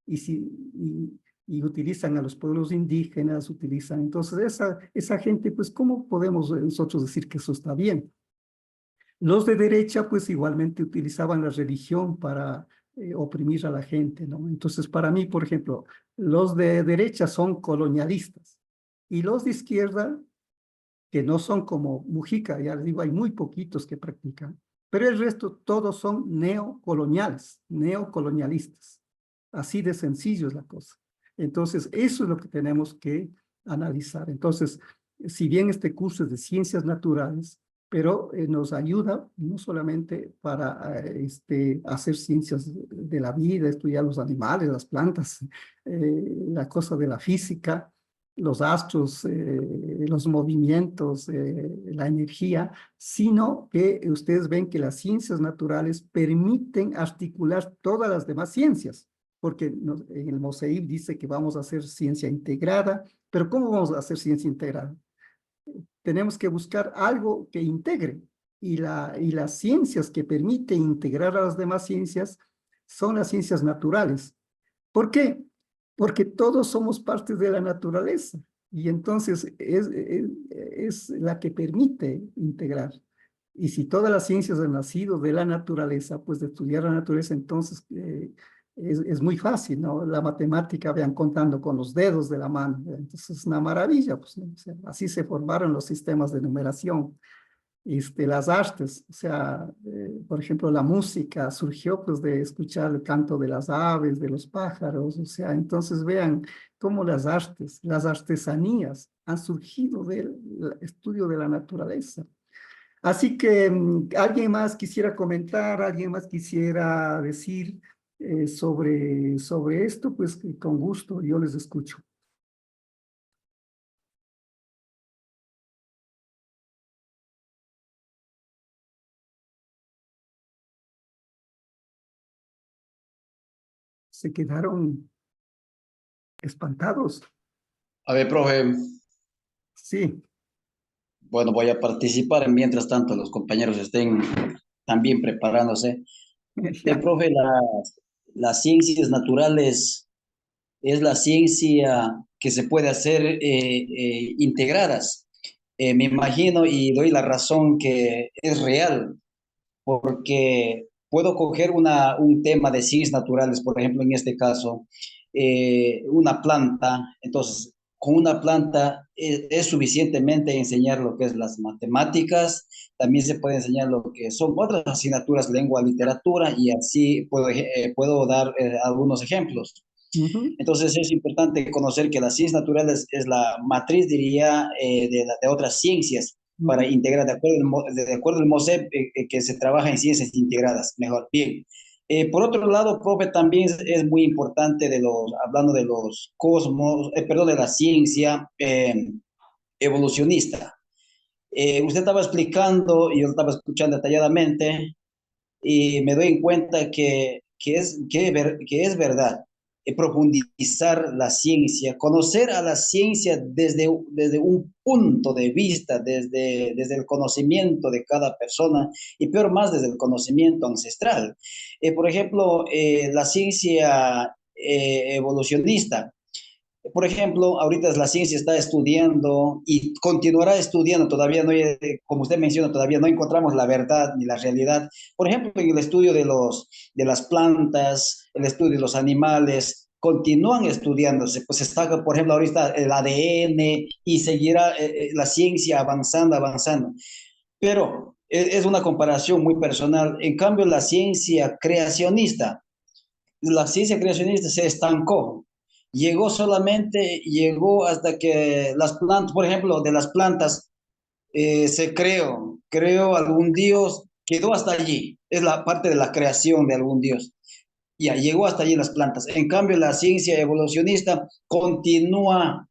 Y, si, y utilizan a los pueblos indígenas, utilizan. Entonces, esa gente, pues, ¿cómo podemos nosotros decir que eso está bien? Los de derecha, pues, igualmente utilizaban la religión para oprimir a la gente, ¿no? Entonces, para mí, por ejemplo, los de derecha son colonialistas y los de izquierda, que no son como Mujica, ya les digo, hay muy poquitos que practican, pero el resto todos son neocoloniales, neocolonialistas. Así de sencillo es la cosa. Entonces, eso es lo que tenemos que analizar. Entonces, si bien este curso es de ciencias naturales, pero nos ayuda no solamente para hacer ciencias de la vida, estudiar los animales, las plantas, la cosa de la física, los astros, los movimientos, la energía, sino que ustedes ven que las ciencias naturales permiten articular todas las demás ciencias, porque en el MOSEIB dice que vamos a hacer ciencia integrada, pero ¿cómo vamos a hacer ciencia integrada? Tenemos que buscar algo que integre, y las ciencias que permiten integrar a las demás ciencias son las ciencias naturales. ¿Por qué? Porque todos somos partes de la naturaleza y entonces es la que permite integrar. Y si todas las ciencias han nacido de la naturaleza, pues de estudiar la naturaleza, entonces es muy fácil, ¿no? La matemática, vean, contando con los dedos de la mano. Entonces es una maravilla, pues, ¿no? O sea, así se formaron los sistemas de numeración. las artes, o sea, por ejemplo, la música surgió pues de escuchar el canto de las aves, de los pájaros, o sea, entonces vean cómo las artes, las artesanías han surgido del estudio de la naturaleza. Así que alguien más quisiera comentar, alguien más quisiera decir sobre esto, pues con gusto yo les escucho. Se quedaron espantados. A ver, profe, Sí, bueno, voy a participar mientras tanto los compañeros estén también preparándose. ya. Profe, las ciencias naturales es la ciencia que se puede hacer integradas. Me imagino y doy la razón que es real, porque puedo coger un tema de ciencias naturales, por ejemplo, en este caso, una planta. Entonces, con una planta es suficientemente enseñar lo que es las matemáticas, también se puede enseñar lo que son otras asignaturas, lengua, literatura, y así puedo dar algunos ejemplos. Ujú, Entonces es importante conocer que las ciencias naturales es la matriz, diría, de otras ciencias para ujú. integrar, de acuerdo al MOSEP, que se trabaja en ciencias integradas, mejor. Bien. Por otro lado, profe, también es muy importante hablando de los cosmos, perdón, de la ciencia evolucionista. Usted estaba explicando y yo estaba escuchando detalladamente y me doy en cuenta que es verdad. Profundizar la ciencia, conocer a la ciencia desde un punto de vista, desde el conocimiento de cada persona y peor más desde el conocimiento ancestral. Por ejemplo, la ciencia evolucionista. Por ejemplo, ahorita la ciencia está estudiando y continuará estudiando, todavía no, como usted menciona, todavía no encontramos la verdad ni la realidad. Por ejemplo, en el estudio de las plantas, el estudio de los animales, continúan estudiándose. Pues está, por ejemplo, ahorita el ADN y seguirá la ciencia avanzando, avanzando. Pero es una comparación muy personal. En cambio, la ciencia creacionista se estancó. Llegó hasta que las plantas, por ejemplo, de las plantas, creó algún dios, quedó hasta allí. Es la parte de la creación de algún dios. Ya llegó hasta allí las plantas. En cambio, la ciencia evolucionista continúa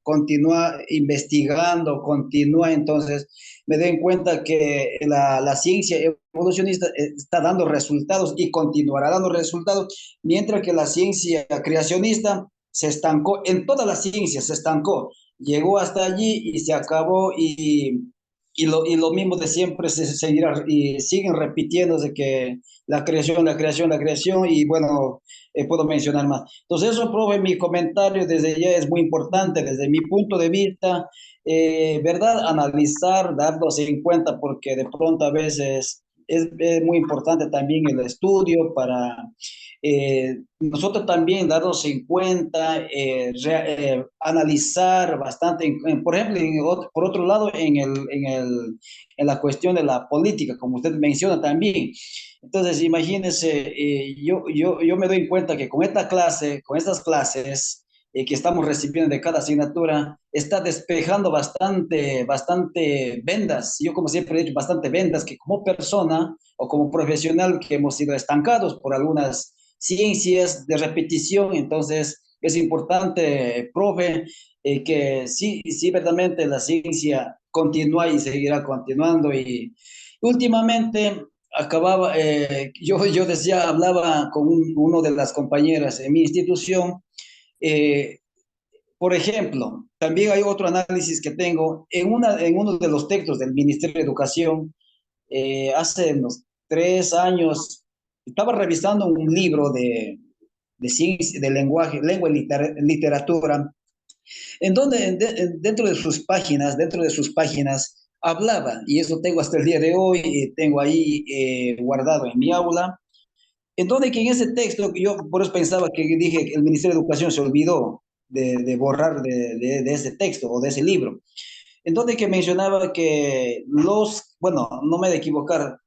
investigando, continúa. Entonces, me doy cuenta que la ciencia evolucionista está dando resultados y continuará dando resultados, mientras que la ciencia creacionista se estancó, en todas las ciencias se estancó, llegó hasta allí y se acabó y lo mismo de siempre se seguirá y siguen repitiéndose que la creación y bueno, puedo mencionar más. Entonces eso, profe, mi comentario desde ya es muy importante, desde mi punto de vista, ¿verdad? Analizar, darlos en cuenta, porque de pronto a veces es muy importante también el estudio para nosotros también darnos en cuenta, analizar bastante, por ejemplo, por otro lado, en la cuestión de la política, como usted menciona también. Entonces, imagínense, yo me doy cuenta que con estas clases que estamos recibiendo de cada asignatura, está despejando bastante vendas. Yo, como siempre he dicho, bastante vendas que como persona o como profesional que hemos sido estancados por algunas ciencias de repetición. Entonces, es importante, profe, que sí, sí, verdaderamente la ciencia continúa y seguirá continuando. Y últimamente yo decía, hablaba con uno de las compañeras en mi institución. eh, por ejemplo, también hay otro análisis que tengo en uno de los textos del Ministerio de Educación. Hace unos 3 años estaba revisando un libro de ciencia, de lenguaje, lengua y literatura, en donde dentro de sus páginas hablaba, y eso tengo hasta el día de hoy, tengo ahí guardado en mi aula, en donde que en ese texto, yo por eso pensaba que dije que el Ministerio de Educación se olvidó de borrar de ese texto o de ese libro. en donde que mencionaba que bueno, no me he de equivocar,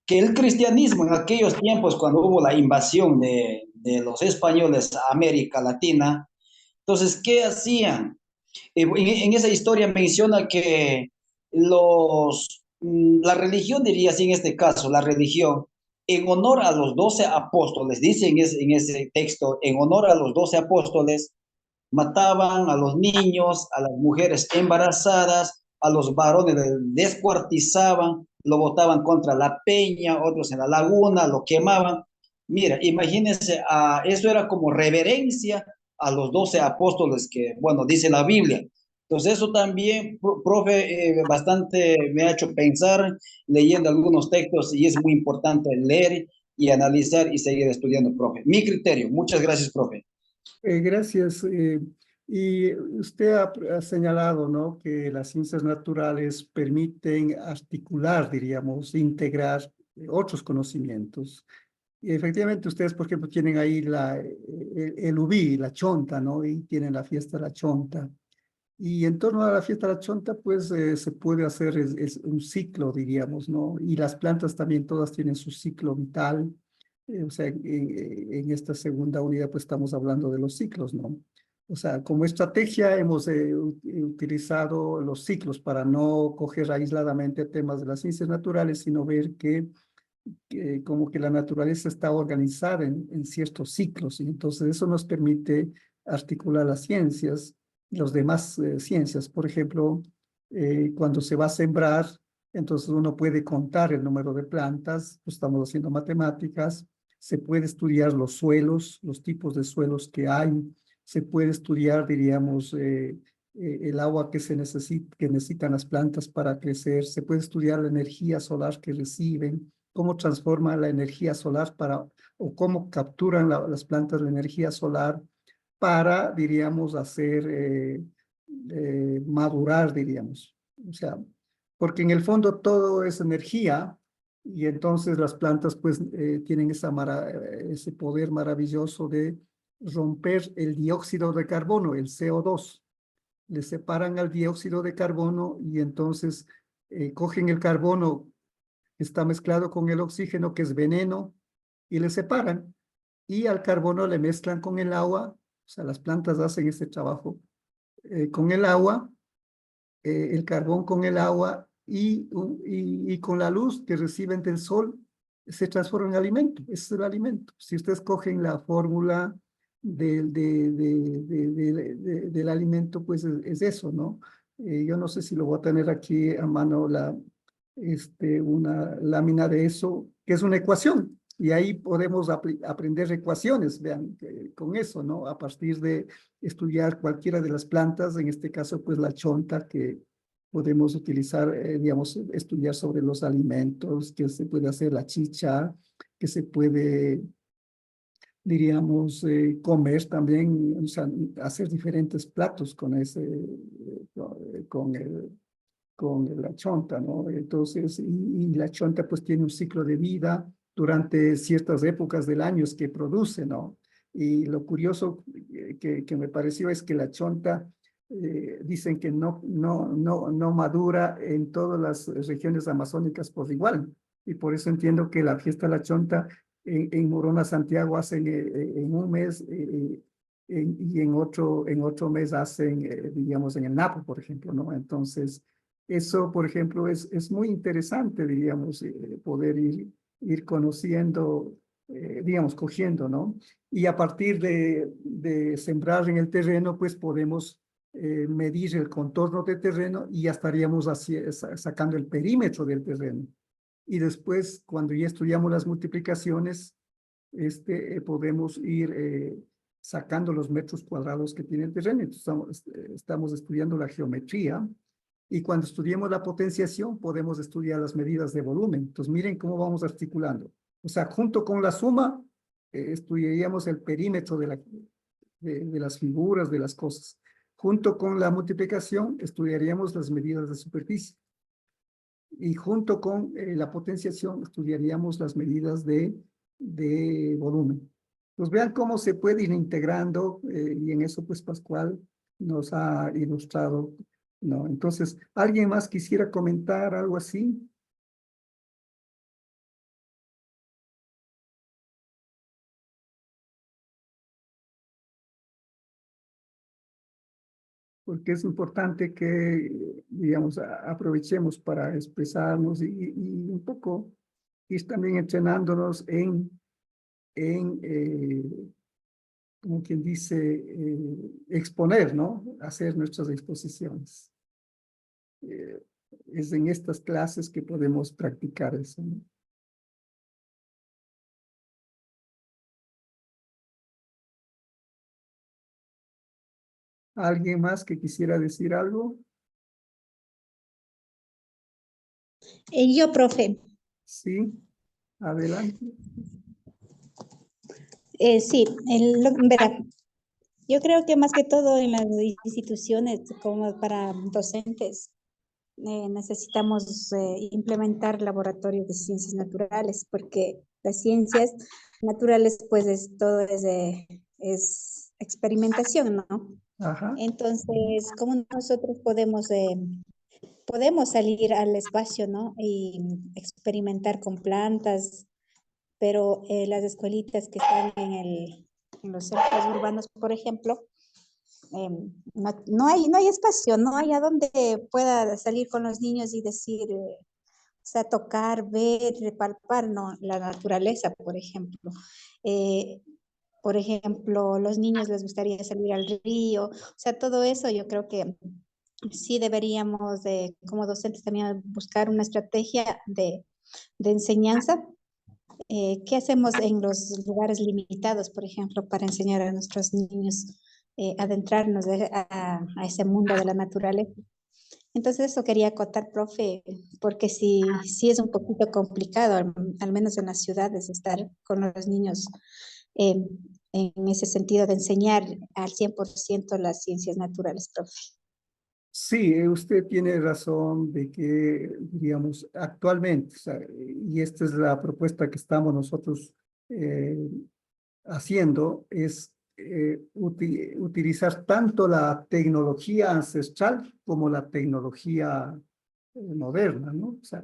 que el cristianismo en aquellos tiempos, cuando hubo la invasión de los españoles a América Latina, entonces, ¿qué hacían? En esa historia menciona que la religión, diría así en este caso, la religión, en honor a los 12 apóstoles, dice en ese texto, en honor a los 12 apóstoles, mataban a los niños, a las mujeres embarazadas, a los varones descuartizaban, lo botaban contra la peña, otros en la laguna, lo quemaban. Mira, imagínense, eso era como reverencia a los 12 apóstoles que, bueno, dice la Biblia. Entonces eso también, profe, bastante me ha hecho pensar leyendo algunos textos y es muy importante leer y analizar y seguir estudiando, profe. Mi criterio. Muchas gracias, profe. Gracias. Y usted ha señalado, ¿no?, que las ciencias naturales permiten articular, diríamos, integrar otros conocimientos. Y efectivamente ustedes, por ejemplo, tienen ahí el ubí, la chonta, ¿no? Y tienen la fiesta de la chonta. Y en torno a la fiesta de la chonta, pues se puede hacer es un ciclo, diríamos, ¿no? Y las plantas también todas tienen su ciclo vital. O sea, en esta segunda unidad, pues estamos hablando de los ciclos, ¿no? O sea, como estrategia hemos utilizado los ciclos para no coger aisladamente temas de las ciencias naturales, sino ver que como que la naturaleza está organizada en ciertos ciclos, y entonces eso nos permite articular las ciencias, las demás ciencias. Por ejemplo, cuando se va a sembrar, entonces uno puede contar el número de plantas, pues estamos haciendo matemáticas, se puede estudiar los suelos, los tipos de suelos que hay, se puede estudiar, diríamos, el agua que necesitan las plantas para crecer, se puede estudiar la energía solar que reciben, cómo transforma la energía solar o cómo capturan las plantas la energía solar para, diríamos, hacer madurar, diríamos. O sea, porque en el fondo todo es energía y entonces las plantas pues tienen ese poder maravilloso de romper el dióxido de carbono, el CO2. Le separan al dióxido de carbono y entonces cogen el carbono, está mezclado con el oxígeno, que es veneno, y le separan. Y al carbono le mezclan con el agua, o sea, las plantas hacen este trabajo con el agua, el carbón con el agua y con la luz que reciben del sol, se transforma en alimento. Ese es el alimento. Si ustedes cogen la fórmula del alimento, pues es eso, ¿no? Yo no sé si lo voy a tener aquí a mano una lámina de eso, que es una ecuación. Y ahí podemos aprender ecuaciones, vean, con eso, ¿no? A partir de estudiar cualquiera de las plantas, en este caso, pues la chonta, que podemos utilizar, digamos, estudiar sobre los alimentos, que se puede hacer la chicha, que se puede, diríamos, comer también, o sea, hacer diferentes platos con con la chonta, ¿no? Entonces, y la chonta pues tiene un ciclo de vida durante ciertas épocas del año que produce, ¿no? Y lo curioso que me pareció es que la chonta dicen que no madura en todas las regiones amazónicas por igual. Y por eso entiendo que la fiesta de la chonta en Morona, Santiago, hacen en un mes y en otro mes hacen, digamos, en el Napo, por ejemplo, ¿no? Entonces, eso, por ejemplo, es muy interesante, diríamos, poder ir conociendo, digamos, cogiendo, ¿no? Y a partir de sembrar en el terreno, pues podemos medir el contorno del terreno y ya estaríamos sacando el perímetro del terreno. Y después, cuando ya estudiamos las multiplicaciones, podemos ir sacando los metros cuadrados que tiene el terreno. Entonces, estamos estudiando la geometría. Y cuando estudiemos la potenciación, podemos estudiar las medidas de volumen. Entonces, miren cómo vamos articulando. O sea, junto con la suma, estudiaríamos el perímetro de las figuras, de las cosas. Junto con la multiplicación, estudiaríamos las medidas de superficie. Y junto con la potenciación, estudiaríamos las medidas de volumen. Pues vean cómo se puede ir integrando, y en eso, pues, Pascual nos ha ilustrado No, entonces, ¿alguien más quisiera comentar algo así? Porque es importante que, digamos, aprovechemos para expresarnos y un poco ir también entrenándonos en como quien dice, exponer, ¿no? Hacer nuestras exposiciones. Eh, es en estas clases que podemos practicar eso, ¿no? ¿Alguien más que quisiera decir algo? Yo, profe, Sí, adelante. sí, verá, yo creo que más que todo en las instituciones como para docentes necesitamos implementar laboratorios de ciencias naturales porque las ciencias naturales pues es experimentación, ¿no? Ajá. Entonces, ¿cómo nosotros podemos salir al espacio, ¿no? Y experimentar con plantas, pero las escuelitas que están en los centros urbanos, por ejemplo, no hay espacio, no hay a donde pueda salir con los niños y decir, o sea, tocar, ver, palpar, no, la naturaleza, por ejemplo. Eh, por ejemplo, los niños les gustaría salir al río, o sea, todo eso yo creo que sí deberíamos como docentes también buscar una estrategia de enseñanza. ¿Qué hacemos en los lugares limitados, por ejemplo, para enseñar a nuestros niños adentrarnos a ese mundo de la naturaleza? Entonces eso quería acotar, profe, porque sí es un poquito complicado, al menos en las ciudades, estar con los niños eh, en ese sentido de enseñar al 100% las ciencias naturales, profe. Sí, usted tiene razón de que, digamos, actualmente, o sea, y esta es la propuesta que estamos nosotros haciendo, es utilizar tanto la tecnología ancestral como la tecnología moderna, ¿no? O sea,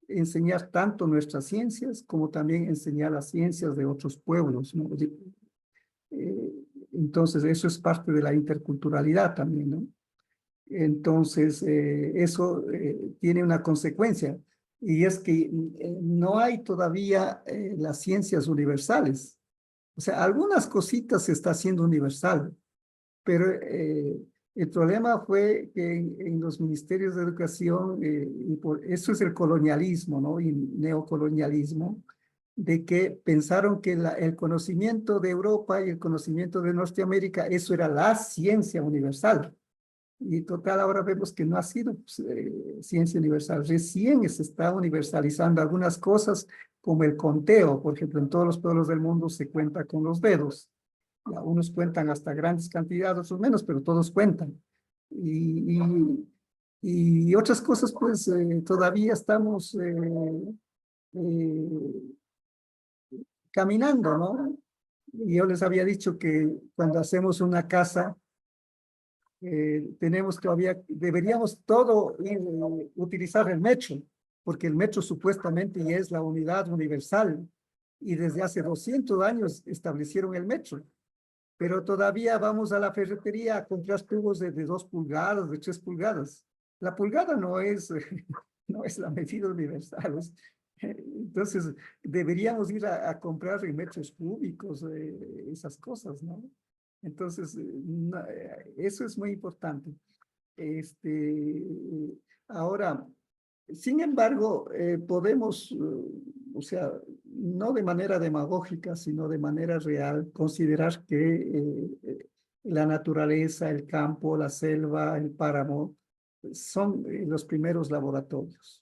enseñar tanto nuestras ciencias como también enseñar las ciencias de otros pueblos, ¿no? Eh, entonces, eso es parte de la interculturalidad también, ¿no? Entonces, eso tiene una consecuencia, y es que no hay todavía las ciencias universales. O sea, algunas cositas se está haciendo universal, pero el problema fue que en los ministerios de educación, y por eso es el colonialismo, ¿no? Y neocolonialismo, de que pensaron que el conocimiento de Europa y el conocimiento de Norteamérica, eso era la ciencia universal. Y total, ahora vemos que no ha sido pues, ciencia universal. Recién se está universalizando algunas cosas, como el conteo. Por ejemplo, en todos los pueblos del mundo se cuenta con los dedos. Ya, unos cuentan hasta grandes cantidades, otros menos, pero todos cuentan. Y, y otras cosas, pues todavía estamos eh, caminando, ¿no? Y yo les había dicho que cuando hacemos una casa, tenemos todavía, deberíamos todo utilizar el metro, porque el metro supuestamente ya es la unidad universal y desde hace 200 años establecieron el metro, pero todavía vamos a la ferretería a comprar tubos de 2 pulgadas, de 3 pulgadas. La pulgada no es, no es la medida universal. Entonces, deberíamos ir a comprar en metros cúbicos, esas cosas, ¿no? Entonces, eso es muy importante. Este, ahora, sin embargo, podemos, o sea, no de manera demagógica, sino de manera real, considerar que la naturaleza, el campo, la selva, el páramo, son los primeros laboratorios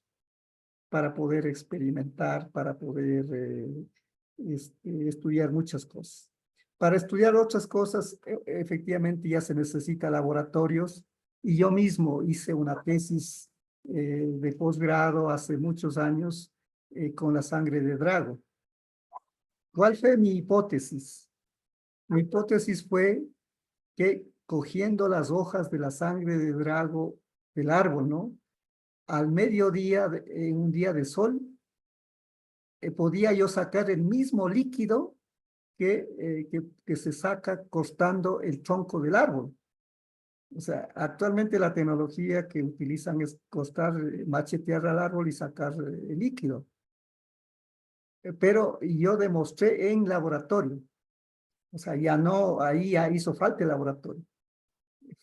para poder experimentar, para poder estudiar muchas cosas. Para estudiar otras cosas, efectivamente ya se necesita laboratorios, y yo mismo hice una tesis de posgrado hace muchos años con la sangre de drago. ¿Cuál fue mi hipótesis? Mi hipótesis fue que cogiendo las hojas de la sangre de drago del árbol, ¿no? Al mediodía, en un día de sol, podía yo sacar el mismo líquido que se saca cortando el tronco del árbol. O sea, actualmente la tecnología que utilizan es cortar, machetear al árbol y sacar el líquido. Pero yo demostré en laboratorio. O sea, ya no, ahí ya hizo falta el laboratorio.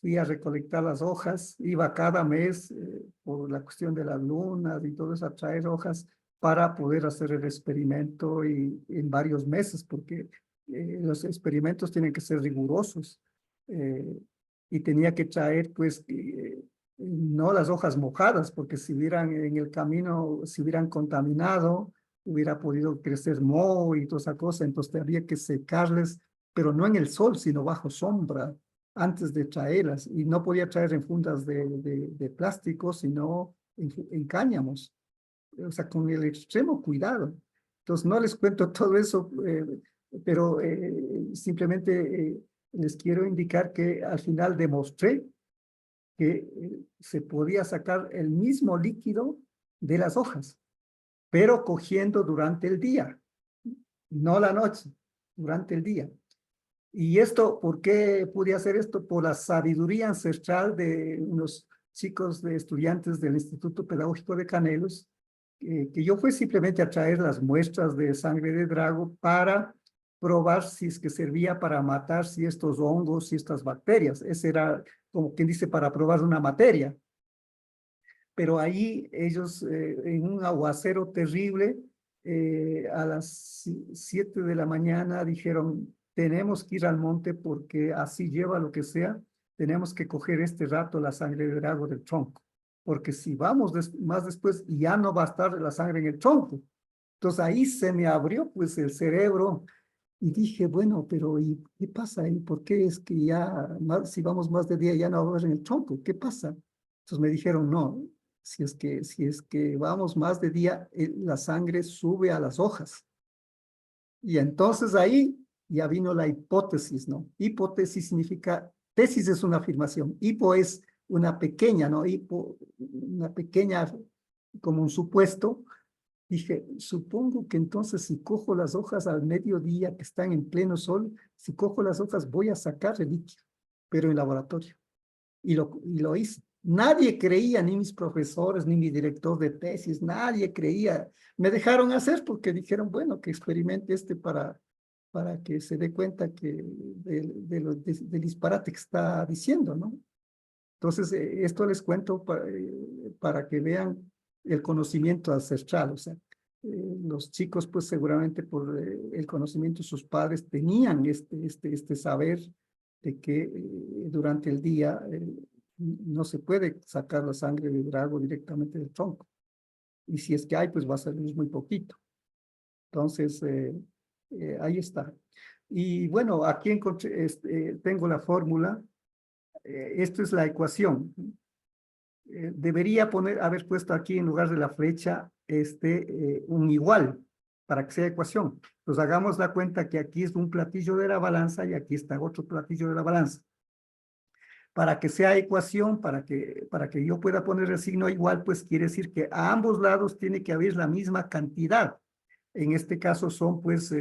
Fui a recolectar las hojas, iba cada mes por la cuestión de las lunas y todo eso a traer hojas para poder hacer el experimento y en varios meses, porque los experimentos tienen que ser rigurosos. Y tenía que traer, pues, no las hojas mojadas, porque si hubieran en el camino, si hubieran contaminado, hubiera podido crecer moho y toda esa cosa, entonces había que secarles, pero no en el sol, sino bajo sombra, antes de traerlas, y no podía traer en fundas de plástico, sino en cáñamos, o sea, con el extremo cuidado. Entonces, no les cuento todo eso, pero simplemente les quiero indicar que al final demostré que se podía sacar el mismo líquido de las hojas, pero cogiendo durante el día, no la noche, durante el día. Y esto, ¿por qué pude hacer esto? Por la sabiduría ancestral de unos chicos de estudiantes del Instituto Pedagógico de Canelos, que yo fui simplemente a traer las muestras de sangre de drago para probar si es que servía para matar si estos hongos y estas bacterias. Ese era, como quien dice, para probar una materia. Pero ahí ellos, en un aguacero terrible, a las 7 de la mañana dijeron, tenemos que ir al monte porque así lleva lo que sea, tenemos que coger este rato la sangre de drago del tronco, porque si vamos más después ya no va a estar la sangre en el tronco. Entonces ahí se me abrió pues el cerebro y dije, bueno, pero ¿y qué pasa ahí? ¿Por qué es que ya, si vamos más de día ya no va a haber en el tronco? ¿Qué pasa? Entonces me dijeron, no, si es que vamos más de día, la sangre sube a las hojas. Y entonces ahí ya vino la hipótesis, ¿no? Hipótesis significa, tesis es una afirmación, hipo es una pequeña, ¿no? Hipo, una pequeña, como un supuesto. Dije, supongo que entonces si cojo las hojas al mediodía que están en pleno sol, si cojo las hojas voy a sacar el líquido, pero en laboratorio. Y lo hice. Nadie creía, ni mis profesores, ni mi director de tesis, nadie creía. Me dejaron hacer porque dijeron, bueno, que experimente para que se dé cuenta que del disparate que está diciendo, ¿no? Entonces, esto les cuento para que vean el conocimiento ancestral. O sea, los chicos, pues seguramente por el conocimiento de sus padres tenían este saber de que durante el día no se puede sacar la sangre de drago directamente del tronco. Y si es que hay, pues va a ser muy poquito. Entonces, ahí está. Y bueno, aquí encontré, tengo la fórmula. Esto es la ecuación. Debería haber puesto aquí en lugar de la flecha un igual para que sea ecuación. Pues hagamos la cuenta que aquí es un platillo de la balanza y aquí está otro platillo de la balanza. Para que sea ecuación, para que yo pueda poner el signo igual, pues quiere decir que a ambos lados tiene que haber la misma cantidad. En este caso son pues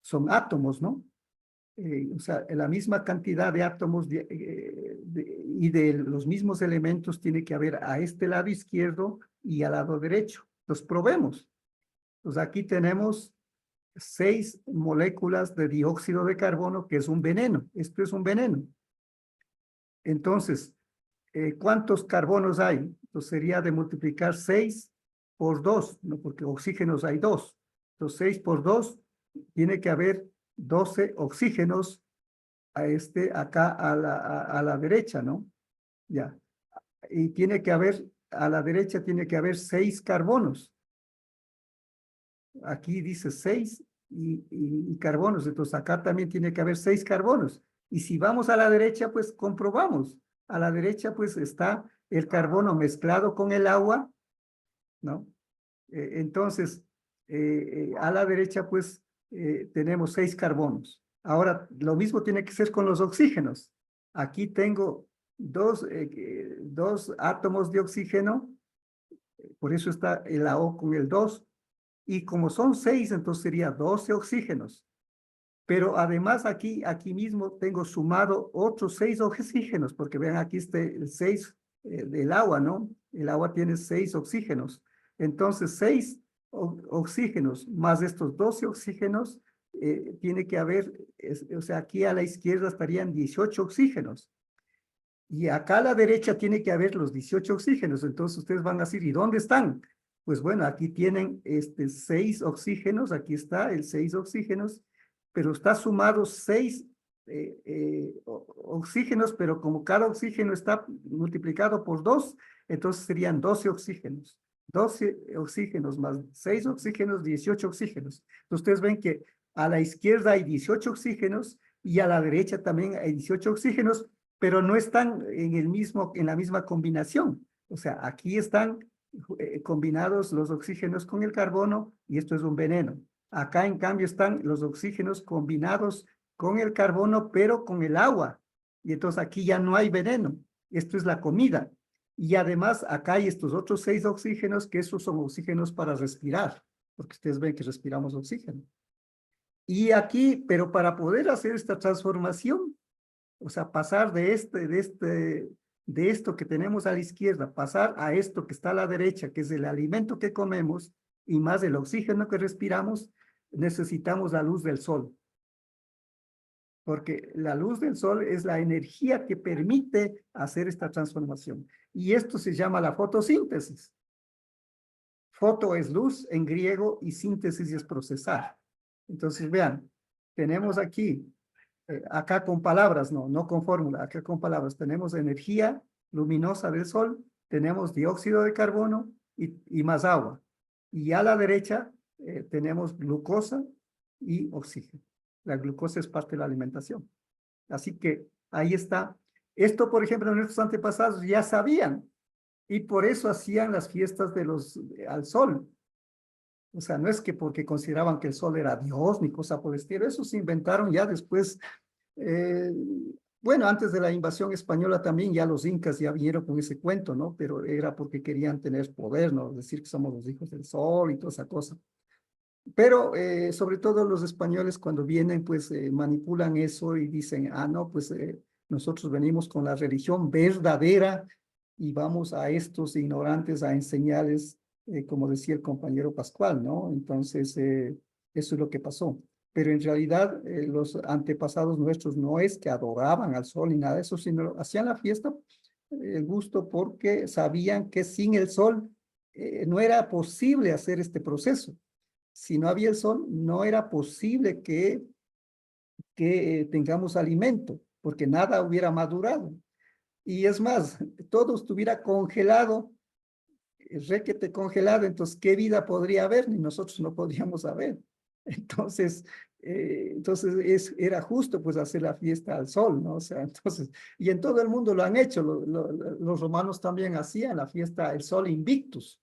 son átomos, ¿no? O sea, la misma cantidad de átomos y de los mismos elementos tiene que haber a este lado izquierdo y al lado derecho. Los probemos. Pues aquí tenemos 6 moléculas de dióxido de carbono, que es un veneno. Esto es un veneno. Entonces, ¿cuántos carbonos hay? Entonces sería de multiplicar 6 por 2, ¿no? Porque oxígenos hay 2. Entonces 6 por 2 tiene que haber 12 oxígenos acá a la derecha, ¿no? Ya. Y tiene que haber, a la derecha tiene que haber 6 carbonos. Aquí dice 6 y carbonos, entonces acá también tiene que haber 6 carbonos. Y si vamos a la derecha, pues comprobamos. A la derecha, pues está el carbono mezclado con el agua, ¿no? Entonces, a la derecha, pues tenemos 6 carbonos. Ahora, lo mismo tiene que ser con los oxígenos. Aquí tengo dos átomos de oxígeno, por eso está la O con el 2, y como son 6, entonces sería 12 oxígenos. Pero además aquí mismo tengo sumado otros 6 oxígenos, porque vean aquí el 6 del agua, ¿no? El agua tiene 6 oxígenos. Entonces 6 oxígenos más estos 12 oxígenos, tiene que haber, o sea, aquí a la izquierda estarían 18 oxígenos. Y acá a la derecha tiene que haber los 18 oxígenos. Entonces ustedes van a decir, ¿y dónde están? Pues bueno, aquí tienen 6 oxígenos, aquí está el 6 oxígenos, pero está sumado 6 oxígenos, pero como cada oxígeno está multiplicado por 2, entonces serían 12 oxígenos. 12 oxígenos más 6 oxígenos, 18 oxígenos. Entonces ustedes ven que a la izquierda hay 18 oxígenos y a la derecha también hay 18 oxígenos, pero no están en la misma combinación. O sea, aquí están combinados los oxígenos con el carbono y esto es un veneno. Acá, en cambio, están los oxígenos combinados con el carbono, pero con el agua. Y entonces aquí ya no hay veneno. Esto es la comida. Y además, acá hay estos otros 6 oxígenos, que esos son oxígenos para respirar, porque ustedes ven que respiramos oxígeno. Y aquí, pero para poder hacer esta transformación, o sea, pasar de esto que tenemos a la izquierda, pasar a esto que está a la derecha, que es el alimento que comemos, y más el oxígeno que respiramos, necesitamos la luz del sol. Porque la luz del sol es la energía que permite hacer esta transformación. Y esto se llama la fotosíntesis. Foto es luz en griego y síntesis es procesar. Entonces, vean, tenemos aquí, acá con palabras, no con fórmula, acá con palabras, tenemos energía luminosa del sol, tenemos dióxido de carbono y más agua. Y a la derecha tenemos glucosa y oxígeno. La glucosa es parte de la alimentación. Así que ahí está. Esto, por ejemplo, nuestros antepasados ya sabían y por eso hacían las fiestas al sol. O sea, no es que porque consideraban que el sol era Dios ni cosa por el estilo, eso se inventaron ya después. Bueno, antes de la invasión española también ya los incas ya vinieron con ese cuento, ¿no? Pero era porque querían tener poder, ¿no? Decir que somos los hijos del sol y toda esa cosa. Pero sobre todo los españoles cuando vienen, pues manipulan eso y dicen, no, pues nosotros venimos con la religión verdadera y vamos a estos ignorantes a enseñarles, como decía el compañero Pascual, ¿no? Entonces, eso es lo que pasó. Pero en realidad los antepasados nuestros no es que adoraban al sol ni nada de eso, sino hacían la fiesta, el gusto, porque sabían que sin el sol no era posible hacer este proceso. Si no había el sol, no era posible que tengamos alimento, porque nada hubiera madurado. Y es más, todo estuviera congelado, requete congelado, entonces, ¿qué vida podría haber? Ni nosotros no podríamos haber. Entonces, era justo pues hacer la fiesta al sol, ¿no? O sea, entonces, y en todo el mundo lo han hecho, los romanos también hacían la fiesta, el sol invictus.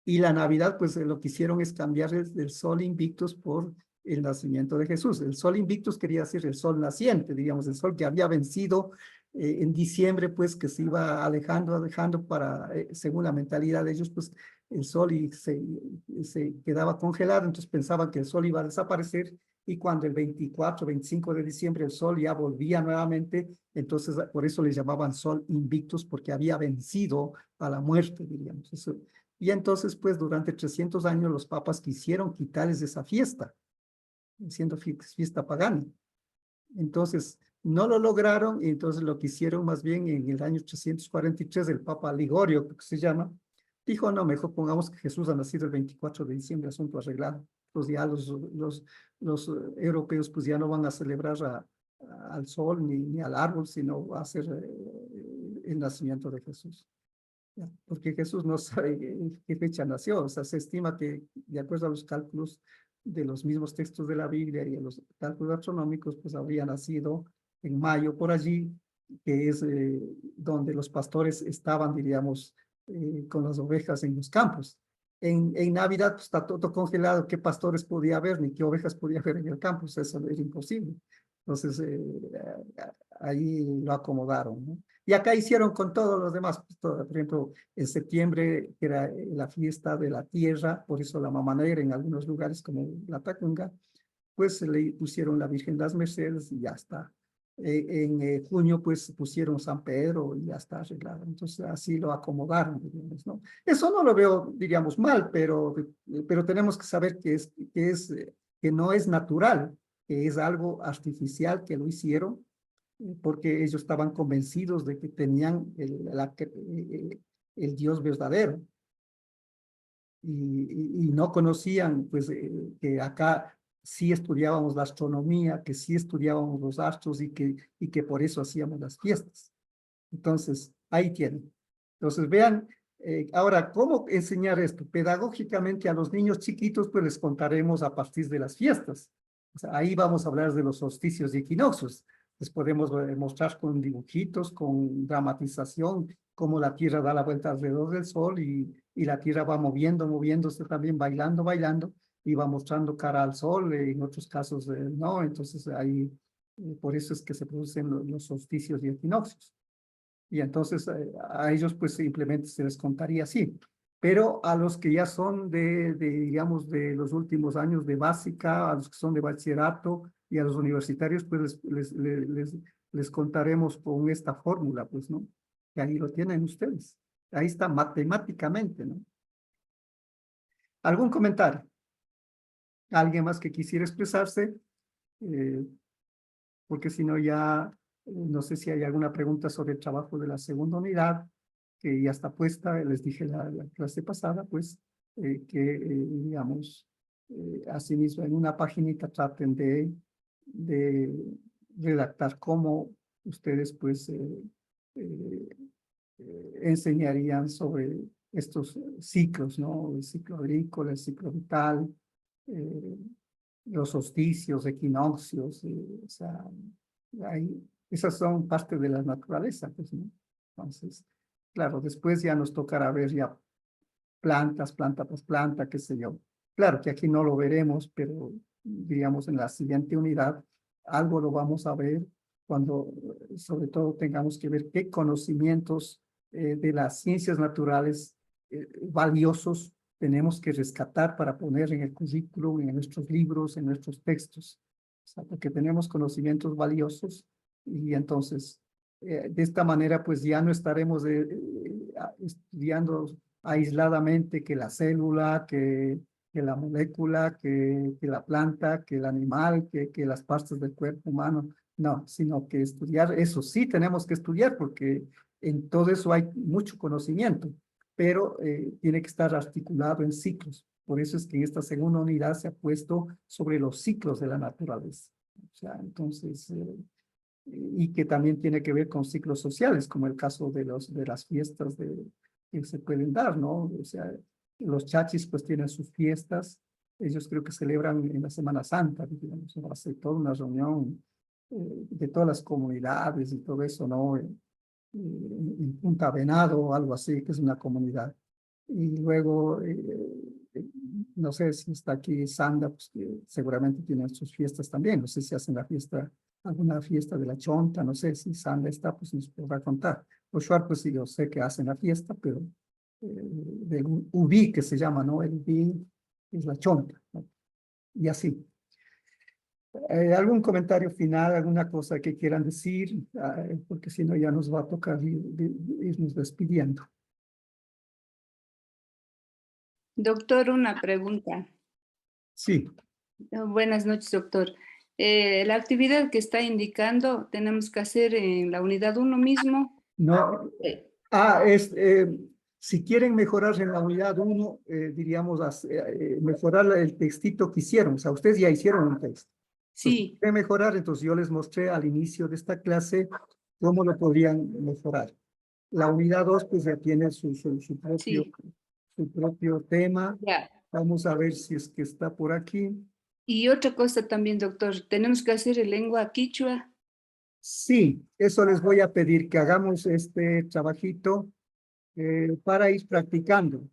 Y la Navidad, pues lo que hicieron es cambiar el sol invictus por el nacimiento de Jesús. El sol invictus quería decir el sol naciente, digamos, el sol que había vencido en diciembre, pues que se iba alejando para, según la mentalidad de ellos, pues el sol se quedaba congelado, entonces pensaban que el sol iba a desaparecer y cuando el 24, 25 de diciembre el sol ya volvía nuevamente, entonces por eso le llamaban sol invictus, porque había vencido a la muerte, diríamos. Eso. Y entonces, pues, durante 300 años los papas quisieron quitarles esa fiesta, siendo fiesta pagana. Entonces, no lo lograron, y entonces lo que hicieron más bien en el año 343, el Papa Ligorio, que se llama, dijo, no, mejor pongamos que Jesús ha nacido el 24 de diciembre, asunto arreglado. Entonces ya los europeos pues ya no van a celebrar al sol ni al árbol, sino va a ser el nacimiento de Jesús. Porque Jesús no sabe en qué fecha nació, o sea, se estima que de acuerdo a los cálculos de los mismos textos de la Biblia y a los cálculos astronómicos, pues habría nacido en mayo por allí, que es donde los pastores estaban, diríamos, con las ovejas en los campos. En Navidad pues, está todo congelado, ¿qué pastores podía haber ni qué ovejas podía haber en el campo? O sea, eso era imposible. Entonces, ahí lo acomodaron, ¿no? Y acá hicieron con todos los demás, pues, por ejemplo, en septiembre que era la fiesta de la tierra, por eso la Mama Negra en algunos lugares como la Tacunga, pues le pusieron la Virgen de las Mercedes y ya está. En junio, pues pusieron San Pedro y ya está arreglado. Entonces, así lo acomodaron, digamos, ¿no? Eso no lo veo, diríamos, mal, pero tenemos que saber que no es natural, que es algo artificial que lo hicieron, porque ellos estaban convencidos de que tenían el Dios verdadero. Y no conocían, pues, que acá sí estudiábamos la astronomía, que sí estudiábamos los astros y que por eso hacíamos las fiestas. Entonces, ahí tienen. Entonces, vean, ahora, ¿cómo enseñar esto? Pedagógicamente a los niños chiquitos, pues les contaremos a partir de las fiestas. O sea, ahí vamos a hablar de los solsticios y equinoccios. Les podemos mostrar con dibujitos, con dramatización, cómo la Tierra da la vuelta alrededor del Sol y la Tierra va moviéndose también, bailando, y va mostrando cara al Sol, en otros casos no. Entonces, ahí, por eso es que se producen los solsticios y equinoccios. Y entonces a ellos pues simplemente se les contaría así. Pero a los que ya son digamos, de los últimos años de básica, a los que son de bachillerato y a los universitarios, pues les contaremos con esta fórmula, pues, ¿no? Que ahí lo tienen ustedes. Ahí está matemáticamente, ¿no? ¿Algún comentario? ¿Alguien más que quisiera expresarse? Porque si no ya, no sé si hay alguna pregunta sobre el trabajo de la segunda unidad, que ya está puesta, les dije la clase pasada, pues, digamos, asimismo en una paginita traten de redactar cómo ustedes, pues, enseñarían sobre estos ciclos, ¿no? El ciclo agrícola, el ciclo vital, los solsticios, equinoccios, o sea, esas son parte de la naturaleza, pues, ¿no? Entonces, claro, después ya nos tocará ver ya plantas, planta tras planta, qué sé yo. Claro que aquí no lo veremos, pero digamos en la siguiente unidad algo lo vamos a ver cuando sobre todo tengamos que ver qué conocimientos de las ciencias naturales valiosos tenemos que rescatar para poner en el currículum, en nuestros libros, en nuestros textos. O sea, porque tenemos conocimientos valiosos y entonces de esta manera pues ya no estaremos estudiando aisladamente que la célula, que la molécula, que la planta, que el animal, que las partes del cuerpo humano. No, sino que estudiar, eso sí tenemos que estudiar porque en todo eso hay mucho conocimiento, pero tiene que estar articulado en ciclos. Por eso es que en esta segunda unidad se ha puesto sobre los ciclos de la naturaleza. O sea, entonces, y que también tiene que ver con ciclos sociales, como el caso de las fiestas que se pueden dar, ¿no? O sea, los chachis pues tienen sus fiestas, ellos creo que celebran en la Semana Santa, digamos, hace toda una reunión de todas las comunidades y todo eso, ¿no? En Punta Venado o algo así, que es una comunidad. Y luego, no sé si está aquí Sanda, pues seguramente tienen sus fiestas también, no sé si hacen alguna fiesta de la Chonta, no sé si Sanda está, pues nos podrá contar. Oshuar, pues sí, yo sé que hacen la fiesta, pero del Ubí, que se llama, ¿no? El Ubí es la Chonta, ¿no? Y así. ¿Algún comentario final, alguna cosa que quieran decir? Porque si no ya nos va a tocar irnos despidiendo. Doctor, una pregunta. Sí. Buenas noches, doctor. La actividad que está indicando, ¿tenemos que hacer en la unidad 1 mismo? No. Si quieren mejorar en la unidad 1, diríamos, mejorar el textito que hicieron. O sea, ustedes ya hicieron un texto. Sí. De mejorar, entonces yo les mostré al inicio de esta clase cómo lo podrían mejorar. La unidad 2 pues ya tiene su propio tema. Ya. Vamos a ver si es que está por aquí. Y otra cosa también, doctor, ¿tenemos que hacer en lengua quichua? Sí, eso les voy a pedir que hagamos este trabajito para ir practicando.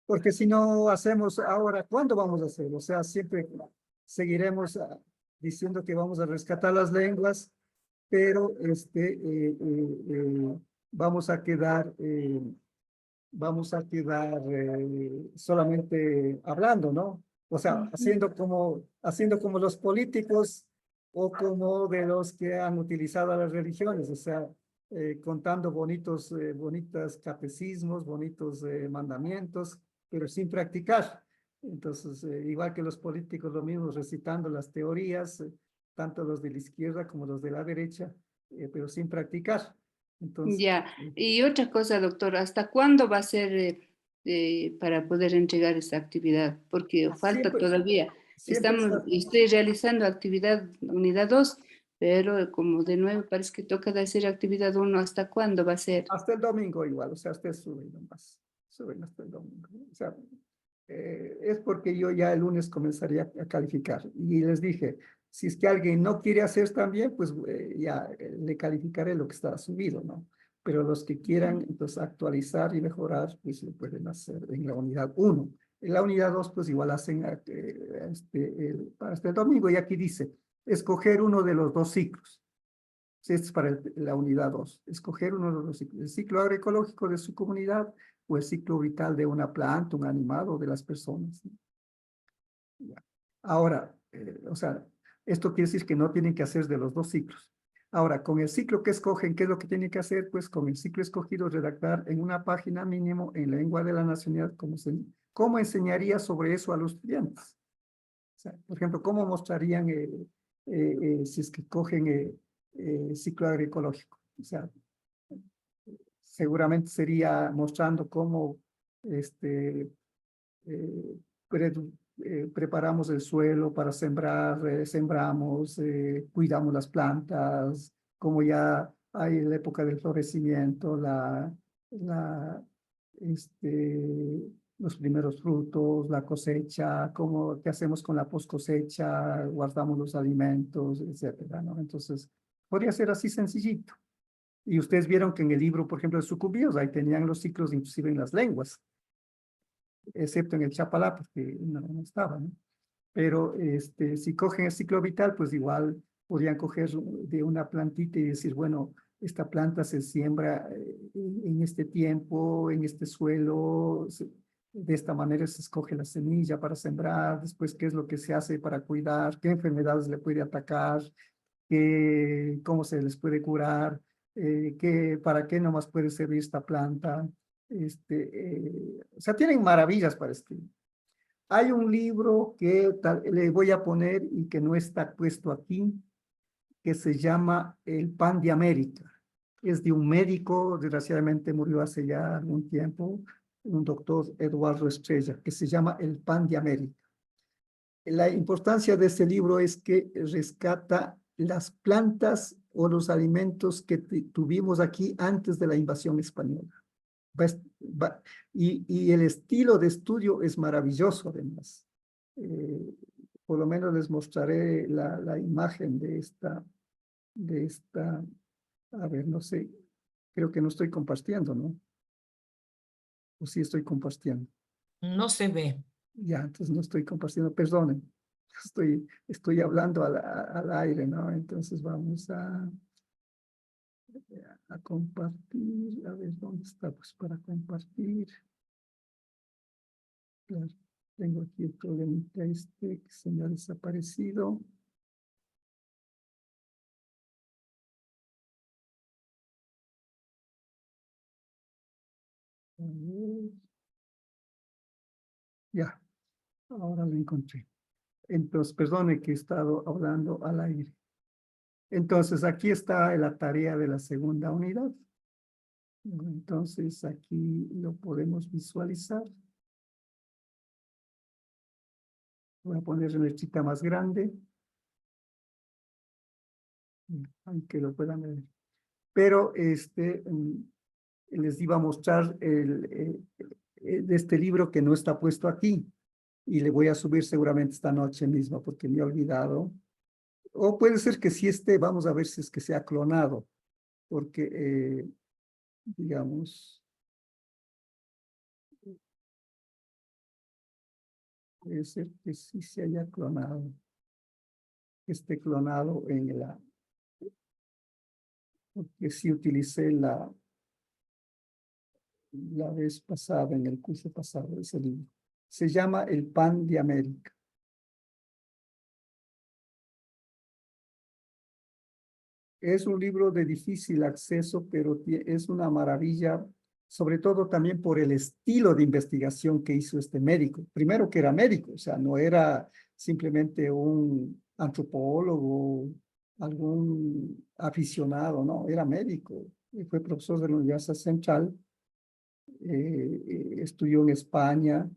Porque si no hacemos ahora, ¿cuándo vamos a hacer? O sea, siempre seguiremos diciendo que vamos a rescatar las lenguas, pero vamos a quedar solamente hablando, ¿no? O sea, haciendo como los políticos o como de los que han utilizado las religiones, o sea, contando bonitos catecismos, bonitos mandamientos, pero sin practicar. Entonces, igual que los políticos, lo mismo, recitando las teorías, tanto los de la izquierda como los de la derecha, pero sin practicar. Entonces, Ya, y otra cosa, doctor, ¿hasta cuándo va a ser para poder entregar esta actividad? Porque falta siempre, todavía. siempre está. Estoy realizando actividad unidad 2, pero como de nuevo parece que toca de hacer actividad 1, ¿hasta cuándo va a ser? Hasta el domingo igual, o sea, ustedes suben nomás, suben hasta el domingo. O sea, es porque yo ya el lunes comenzaría a calificar. Y les dije, si es que alguien no quiere hacer también, pues ya le calificaré lo que está subido, ¿no? Pero los que quieran, entonces, actualizar y mejorar, pues lo pueden hacer en la unidad 1. En la unidad 2, pues igual hacen para este domingo. Y aquí dice, escoger uno de los dos ciclos. Este es para la unidad 2. Escoger uno de los ciclos. El ciclo agroecológico de su comunidad o el ciclo vital de una planta, un animal o de las personas. Ya. Ahora, o sea, esto quiere decir que no tienen que hacer de los dos ciclos. Ahora, con el ciclo que escogen, ¿qué es lo que tienen que hacer? Pues con el ciclo escogido, redactar en una página mínimo en lengua de la nacionalidad, ¿cómo enseñaría sobre eso a los estudiantes? O sea, por ejemplo, ¿cómo mostrarían si es que cogen ciclo agroecológico? O sea, seguramente sería mostrando cómo eh, preparamos el suelo para sembrar, sembramos, cuidamos las plantas, como ya hay la época del florecimiento, la, este, los primeros frutos, la cosecha, cómo, qué hacemos con la post cosecha, guardamos los alimentos, etcétera, ¿no? Entonces, podría ser así sencillito. Y ustedes vieron que en el libro, por ejemplo, de Sucumbíos, ahí tenían los ciclos inclusive en las lenguas, excepto en el Chapalá, porque no estaba, ¿no? Pero si cogen el ciclo vital, pues igual podrían coger de una plantita y decir, bueno, esta planta se siembra en este tiempo, en este suelo, de esta manera se escoge la semilla para sembrar, después qué es lo que se hace para cuidar, qué enfermedades le puede atacar, cómo se les puede curar, para qué nomás puede servir esta planta. O sea, tienen maravillas para escribir. Hay un libro que le voy a poner y que no está puesto aquí, que se llama El Pan de América. Es de un médico, desgraciadamente murió hace ya algún tiempo, un doctor Eduardo Estrella, que se llama El Pan de América. La importancia de este libro es que rescata las plantas o los alimentos que tuvimos aquí antes de la invasión española. Y el estilo de estudio es maravilloso además. Eh, por lo menos les mostraré la imagen de esta, a ver, no sé, creo que no estoy compartiendo, ¿no? O sí estoy compartiendo. No se ve. Ya, entonces no estoy compartiendo, perdonen. Estoy hablando al aire, ¿no? Entonces vamos a compartir. A ver, ¿dónde está? Pues para compartir. Claro, tengo aquí el problemita que se me ha desaparecido. A ver. Ya, ahora lo encontré. Entonces, perdone que he estado hablando al aire. Entonces, aquí está la tarea de la segunda unidad. Entonces, aquí lo podemos visualizar. Voy a poner una lechita más grande. Aunque lo puedan ver. Pero les iba a mostrar de este libro que no está puesto aquí. Y le voy a subir seguramente esta noche misma porque me he olvidado. O puede ser que si vamos a ver si es que se ha clonado. Porque, digamos, puede ser que sí se haya clonado. esté clonado en la, porque sí utilicé la vez pasada, en el curso pasado, ese libro. Se llama El Pan de América. Es un libro de difícil acceso, pero es una maravilla, sobre todo también por el estilo de investigación que hizo este médico. Primero que era médico, o sea, no era simplemente un antropólogo, algún aficionado, no, era médico. Fue profesor de la Universidad Central, estudió en España,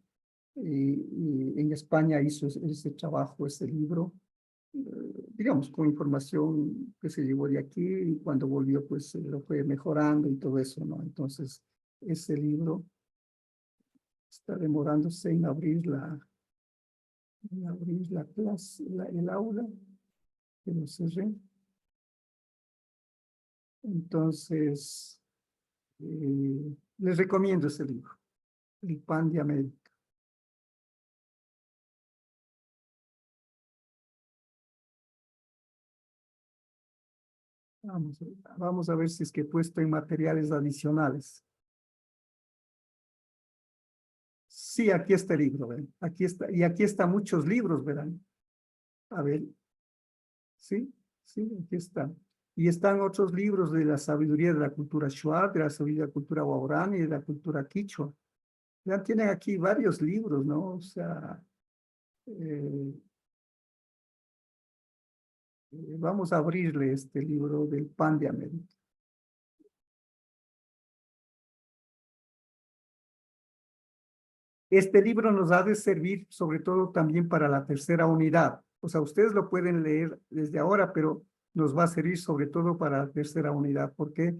y en España hizo ese trabajo, ese libro, digamos, con información que se llevó de aquí, y cuando volvió, pues lo fue mejorando y todo eso, ¿no? Entonces, ese libro está demorándose en abrir la clase, el aula, que lo cerré. Entonces, les recomiendo ese libro, El Pan de América. Vamos a ver si es que he puesto en materiales adicionales. Sí, aquí está el libro, ¿ven? Aquí está, y aquí están muchos libros, verán. A ver, sí, sí, aquí están. Y están otros libros de la sabiduría de la cultura shuar, de la sabiduría de la cultura guaraní y de la cultura quichua. Ya tienen aquí varios libros, ¿no? O sea, vamos a abrirle este libro del Pan de América. Este libro nos ha de servir sobre todo también para la tercera unidad. O sea, ustedes lo pueden leer desde ahora, pero nos va a servir sobre todo para la tercera unidad, porque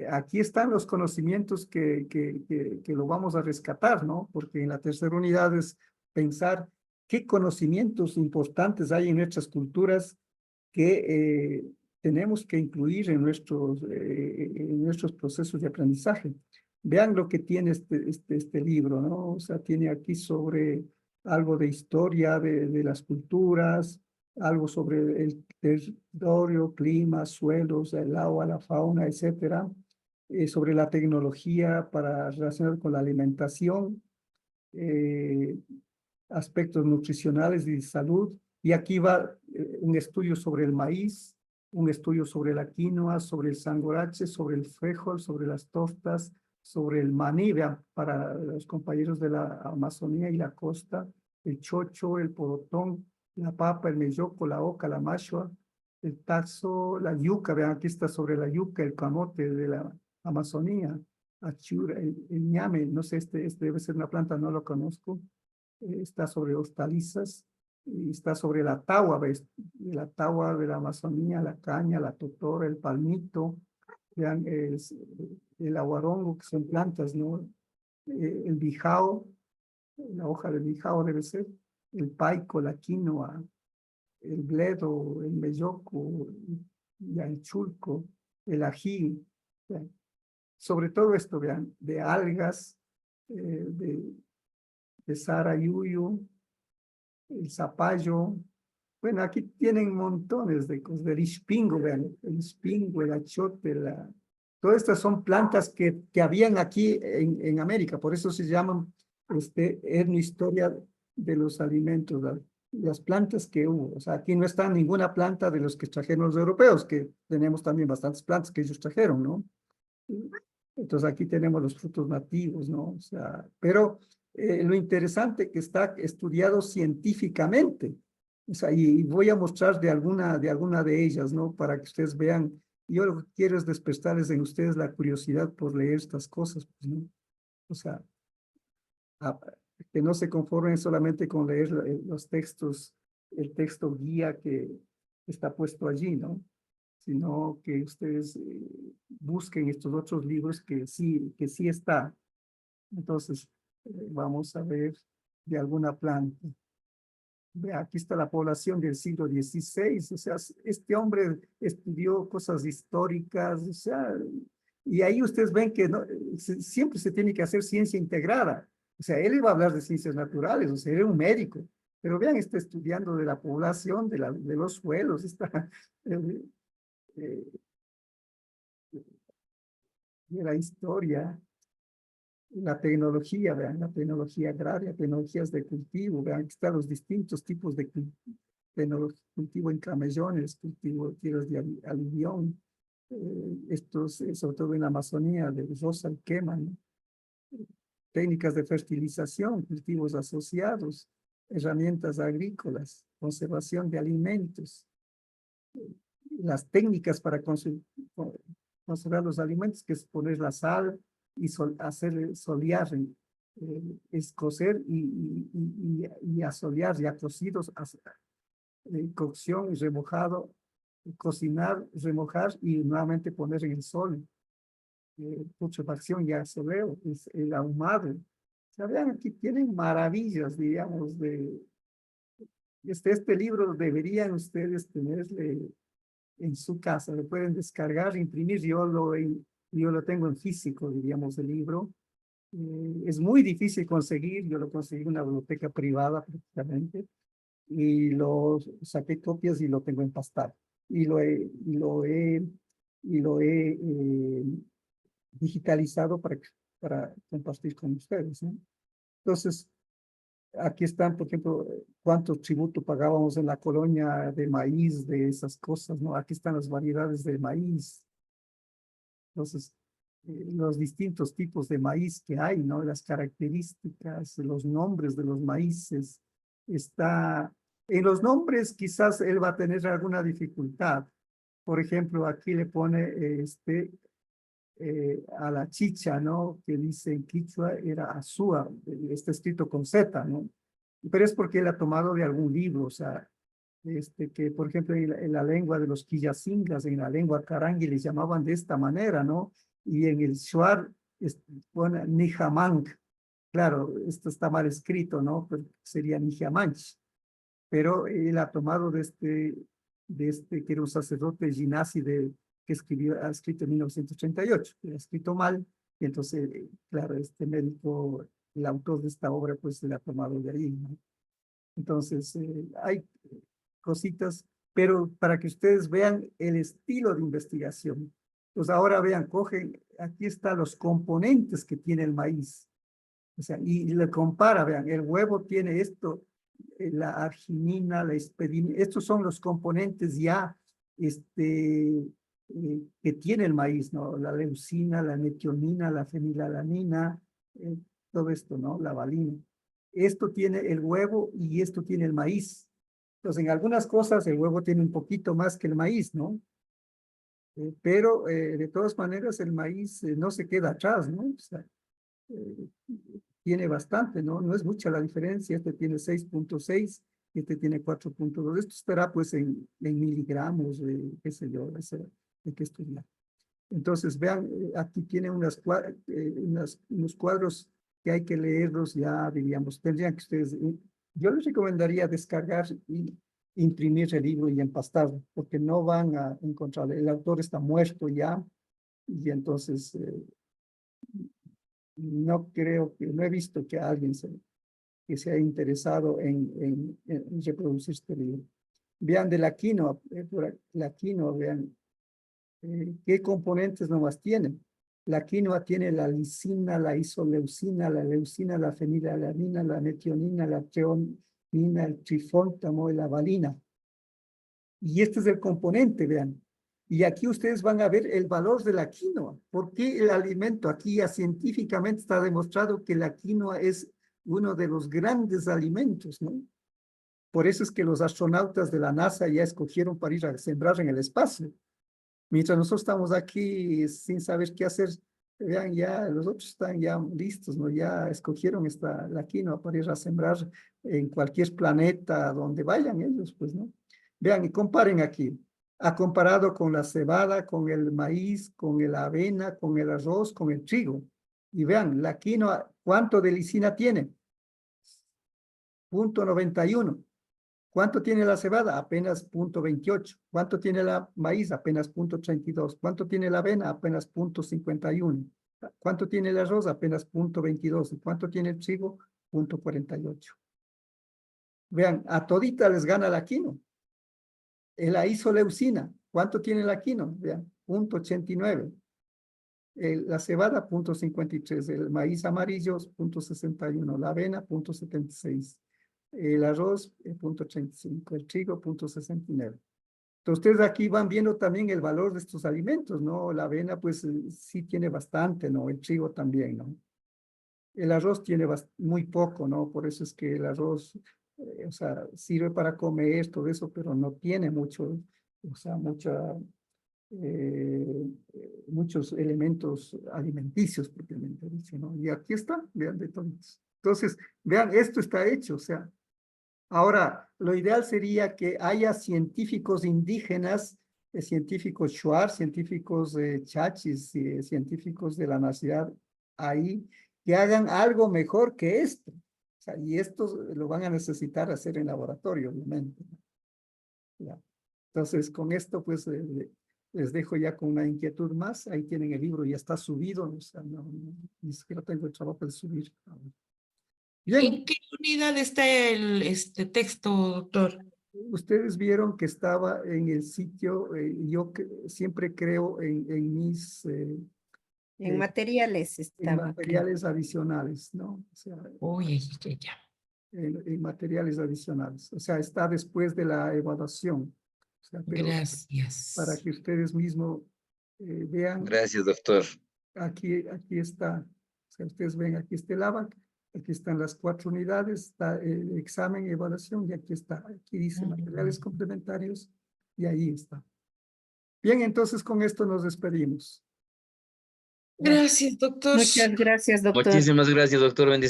aquí están los conocimientos que lo vamos a rescatar, ¿no? Porque en la tercera unidad es pensar qué conocimientos importantes hay en nuestras culturas que tenemos que incluir en nuestros procesos de aprendizaje. Vean lo que tiene este libro, ¿no? O sea, tiene aquí sobre algo de historia de las culturas, algo sobre el territorio, clima, suelos, el agua, la fauna, etcétera, sobre la tecnología para relacionar con la alimentación, aspectos nutricionales y de salud. Y aquí va un estudio sobre el maíz, un estudio sobre la quinoa, sobre el sangorache, sobre el frijol, sobre las tostas, sobre el maní, vean, para los compañeros de la Amazonía y la costa, el chocho, el porotón, la papa, el melloco, la oca, la mashua, el tazo, la yuca, vean, aquí está sobre la yuca, el camote de la Amazonía, achura, el ñame, no sé, este debe ser una planta, no lo conozco, está sobre hortalizas, y está sobre la tagua, ¿ves? La tagua de la Amazonía, la caña, la totora, el palmito, vean, el aguarongo, que son plantas, ¿no? El bijao, la hoja del bijao debe ser, el paico, la quinoa, el bledo, el melloco, ya el chulco, el ají, ¿vean? Sobre todo esto, vean, de algas, de sarayuyo, el zapallo. Bueno, aquí tienen montones de cosas, del ispingo, vean, el ispingo, el achote, todas estas son plantas que habían aquí en América, por eso se llaman etnohistoria de los alimentos, las plantas que hubo. O sea, aquí no está ninguna planta de los que trajeron los europeos, que tenemos también bastantes plantas que ellos trajeron, ¿no? Entonces aquí tenemos los frutos nativos, ¿no? O sea, pero lo interesante que está estudiado científicamente, o sea, y voy a mostrar de alguna de ellas, ¿no? Para que ustedes vean. Yo lo que quiero es despertarles en ustedes la curiosidad por leer estas cosas, pues, ¿no? O sea, que no se conformen solamente con leer los textos, el texto guía que está puesto allí, ¿no? Sino que ustedes busquen estos otros libros que sí está. Entonces, vamos a ver de alguna planta. Ve, aquí está la población del siglo XVI, o sea, este hombre estudió cosas históricas, o sea, y ahí ustedes ven que no, siempre se tiene que hacer ciencia integrada. O sea, él iba a hablar de ciencias naturales, o sea, era un médico, Pero vean, está estudiando de la población, de los suelos, está eh, de la historia, la tecnología, vean, la tecnología agraria, tecnologías de cultivo, vean, aquí están los distintos tipos de cultivo en camellones, cultivo de tierras de aluvión, estos, sobre todo en la Amazonía, de rosa y quema, ¿no? Técnicas de fertilización, cultivos asociados, herramientas agrícolas, conservación de alimentos, las técnicas para conservar los alimentos, que es poner la sal y hacer solear, es cocer y asolear ya cocidos, cocción y remojado, cocinar, remojar y nuevamente poner en el sol. Putrefacción y asoleo, es el ahumado. O sea, vean, aquí tienen maravillas, digamos, este libro deberían ustedes tenerle en su casa, lo pueden descargar, imprimir, yo lo tengo en físico, diríamos, el libro. Es muy difícil conseguir, yo lo conseguí en una biblioteca privada prácticamente, y lo saqué copias y lo tengo empastado. Y lo he digitalizado para compartir con ustedes, ¿no? Entonces, aquí están, por ejemplo, cuánto tributo pagábamos en la colonia de maíz, de esas cosas, ¿no? Aquí están las variedades de maíz. Entonces, los distintos tipos de maíz que hay, ¿no? Las características, los nombres de los maíces. En los nombres quizás él va a tener alguna dificultad. Por ejemplo, aquí le pone a la chicha, ¿no? Que dice en quichua era azúa, está escrito con Z, ¿no? Pero es porque él ha tomado de algún libro, o sea, que por ejemplo en la lengua de los quillacingas, en la lengua carangui les llamaban de esta manera, ¿no? Y en el shuar pone Nijamang, claro, esto está mal escrito, ¿no? Pero sería Nijamanch, pero él ha tomado que era un sacerdote Ginasi que ha escrito en 1938, que ha escrito mal, y entonces, claro, este médico, el autor de esta obra, pues se la ha tomado de ahí, ¿no? Entonces, hay cositas, pero para que ustedes vean el estilo de investigación. Pues ahora vean, aquí están los componentes que tiene el maíz. O sea, y le compara, vean, el huevo tiene esto, la arginina, la espedina, estos son los componentes ya que tiene el maíz, ¿no? La leucina, la metionina, la fenilalanina, todo esto, ¿no? La valina. Esto tiene el huevo y esto tiene el maíz. Entonces, en algunas cosas el huevo tiene un poquito más que el maíz, ¿no? Pero de todas maneras el maíz no se queda atrás, ¿no? O sea, tiene bastante, ¿no? No es mucha la diferencia. Este tiene 6.6, este tiene 4.2. Esto estará pues en miligramos, qué sé yo, hay que estudiar. Entonces, vean, aquí tiene unos cuadros que hay que leerlos ya, diríamos, tendrían que ustedes, yo les recomendaría descargar y imprimir el libro y empastarlo, porque no van a encontrar, el autor está muerto ya, y entonces no he visto que alguien que se haya interesado en reproducir este libro. Vean de la quinoa, vean qué componentes nomás tienen. La quinoa tiene la lisina, la isoleucina, la leucina, la fenilalanina, la metionina, la treonina, el trifóntamo y la valina. Y este es el componente, vean. Y aquí ustedes van a ver el valor de la quinoa. ¿Por qué el alimento? Aquí ya científicamente está demostrado que la quinoa es uno de los grandes alimentos, ¿no? Por eso es que los astronautas de la NASA ya escogieron para ir a sembrar en el espacio. Mientras nosotros estamos aquí sin saber qué hacer, vean, ya los otros están ya listos, ¿no? Ya escogieron la quinoa para ir a sembrar en cualquier planeta donde vayan ellos, pues, ¿no? Vean y comparen aquí. Ha comparado con la cebada, con el maíz, con la avena, con el arroz, con el trigo. Y vean, la quinoa, ¿cuánto de lisina tiene? 0.91. ¿Cuánto tiene la cebada? Apenas 0.28. ¿Cuánto tiene la maíz? Apenas 0.32. ¿Cuánto tiene la avena? Apenas 0.51. ¿Cuánto tiene el arroz? Apenas 0.22. ¿Y cuánto tiene el trigo? 0.48. Vean, a todita les gana la quino. La isoleucina, ¿cuánto tiene la quino? Vean, 0.89. La cebada, 0.53. El maíz amarillo, 0.61. La avena, 0.76. El arroz, 0.35. El trigo, 0.69. Entonces, ustedes aquí van viendo también el valor de estos alimentos, ¿no? La avena, pues, sí tiene bastante, ¿no? El trigo también, ¿no? El arroz tiene muy poco, ¿no? Por eso es que el arroz, o sea, sirve para comer todo eso, pero no tiene mucho, o sea, muchos elementos alimenticios propiamente dicho, ¿no? Y aquí está, vean de todos. Entonces, vean, esto está hecho, o sea, ahora, lo ideal sería que haya científicos indígenas, científicos shuar, científicos chachis, científicos de la nacionalidad ahí, que hagan algo mejor que esto. O sea, y esto lo van a necesitar hacer en laboratorio, obviamente. Ya. Entonces, con esto, pues, les dejo ya con una inquietud más. Ahí tienen el libro, ya está subido. O sea, ni siquiera tengo el trabajo de subir. Bien. ¿En qué unidad está el texto, doctor? Ustedes vieron que estaba en el sitio, yo siempre creo en mis En materiales en estaba. creo. materiales adicionales, ¿no? O sea, Oye, ya. en materiales adicionales. O sea, está después de la evaluación. O sea, pero Gracias. para que ustedes mismos vean, Gracias, doctor. aquí está. O sea, ustedes ven, aquí está el ABAC, aquí están las 4 unidades, está el examen y evaluación, y aquí está. Aquí dice materiales complementarios, y ahí está. Bien, entonces con esto nos despedimos. Gracias, doctor. Muchas gracias, doctor. Muchísimas gracias, doctor. Bendiciones.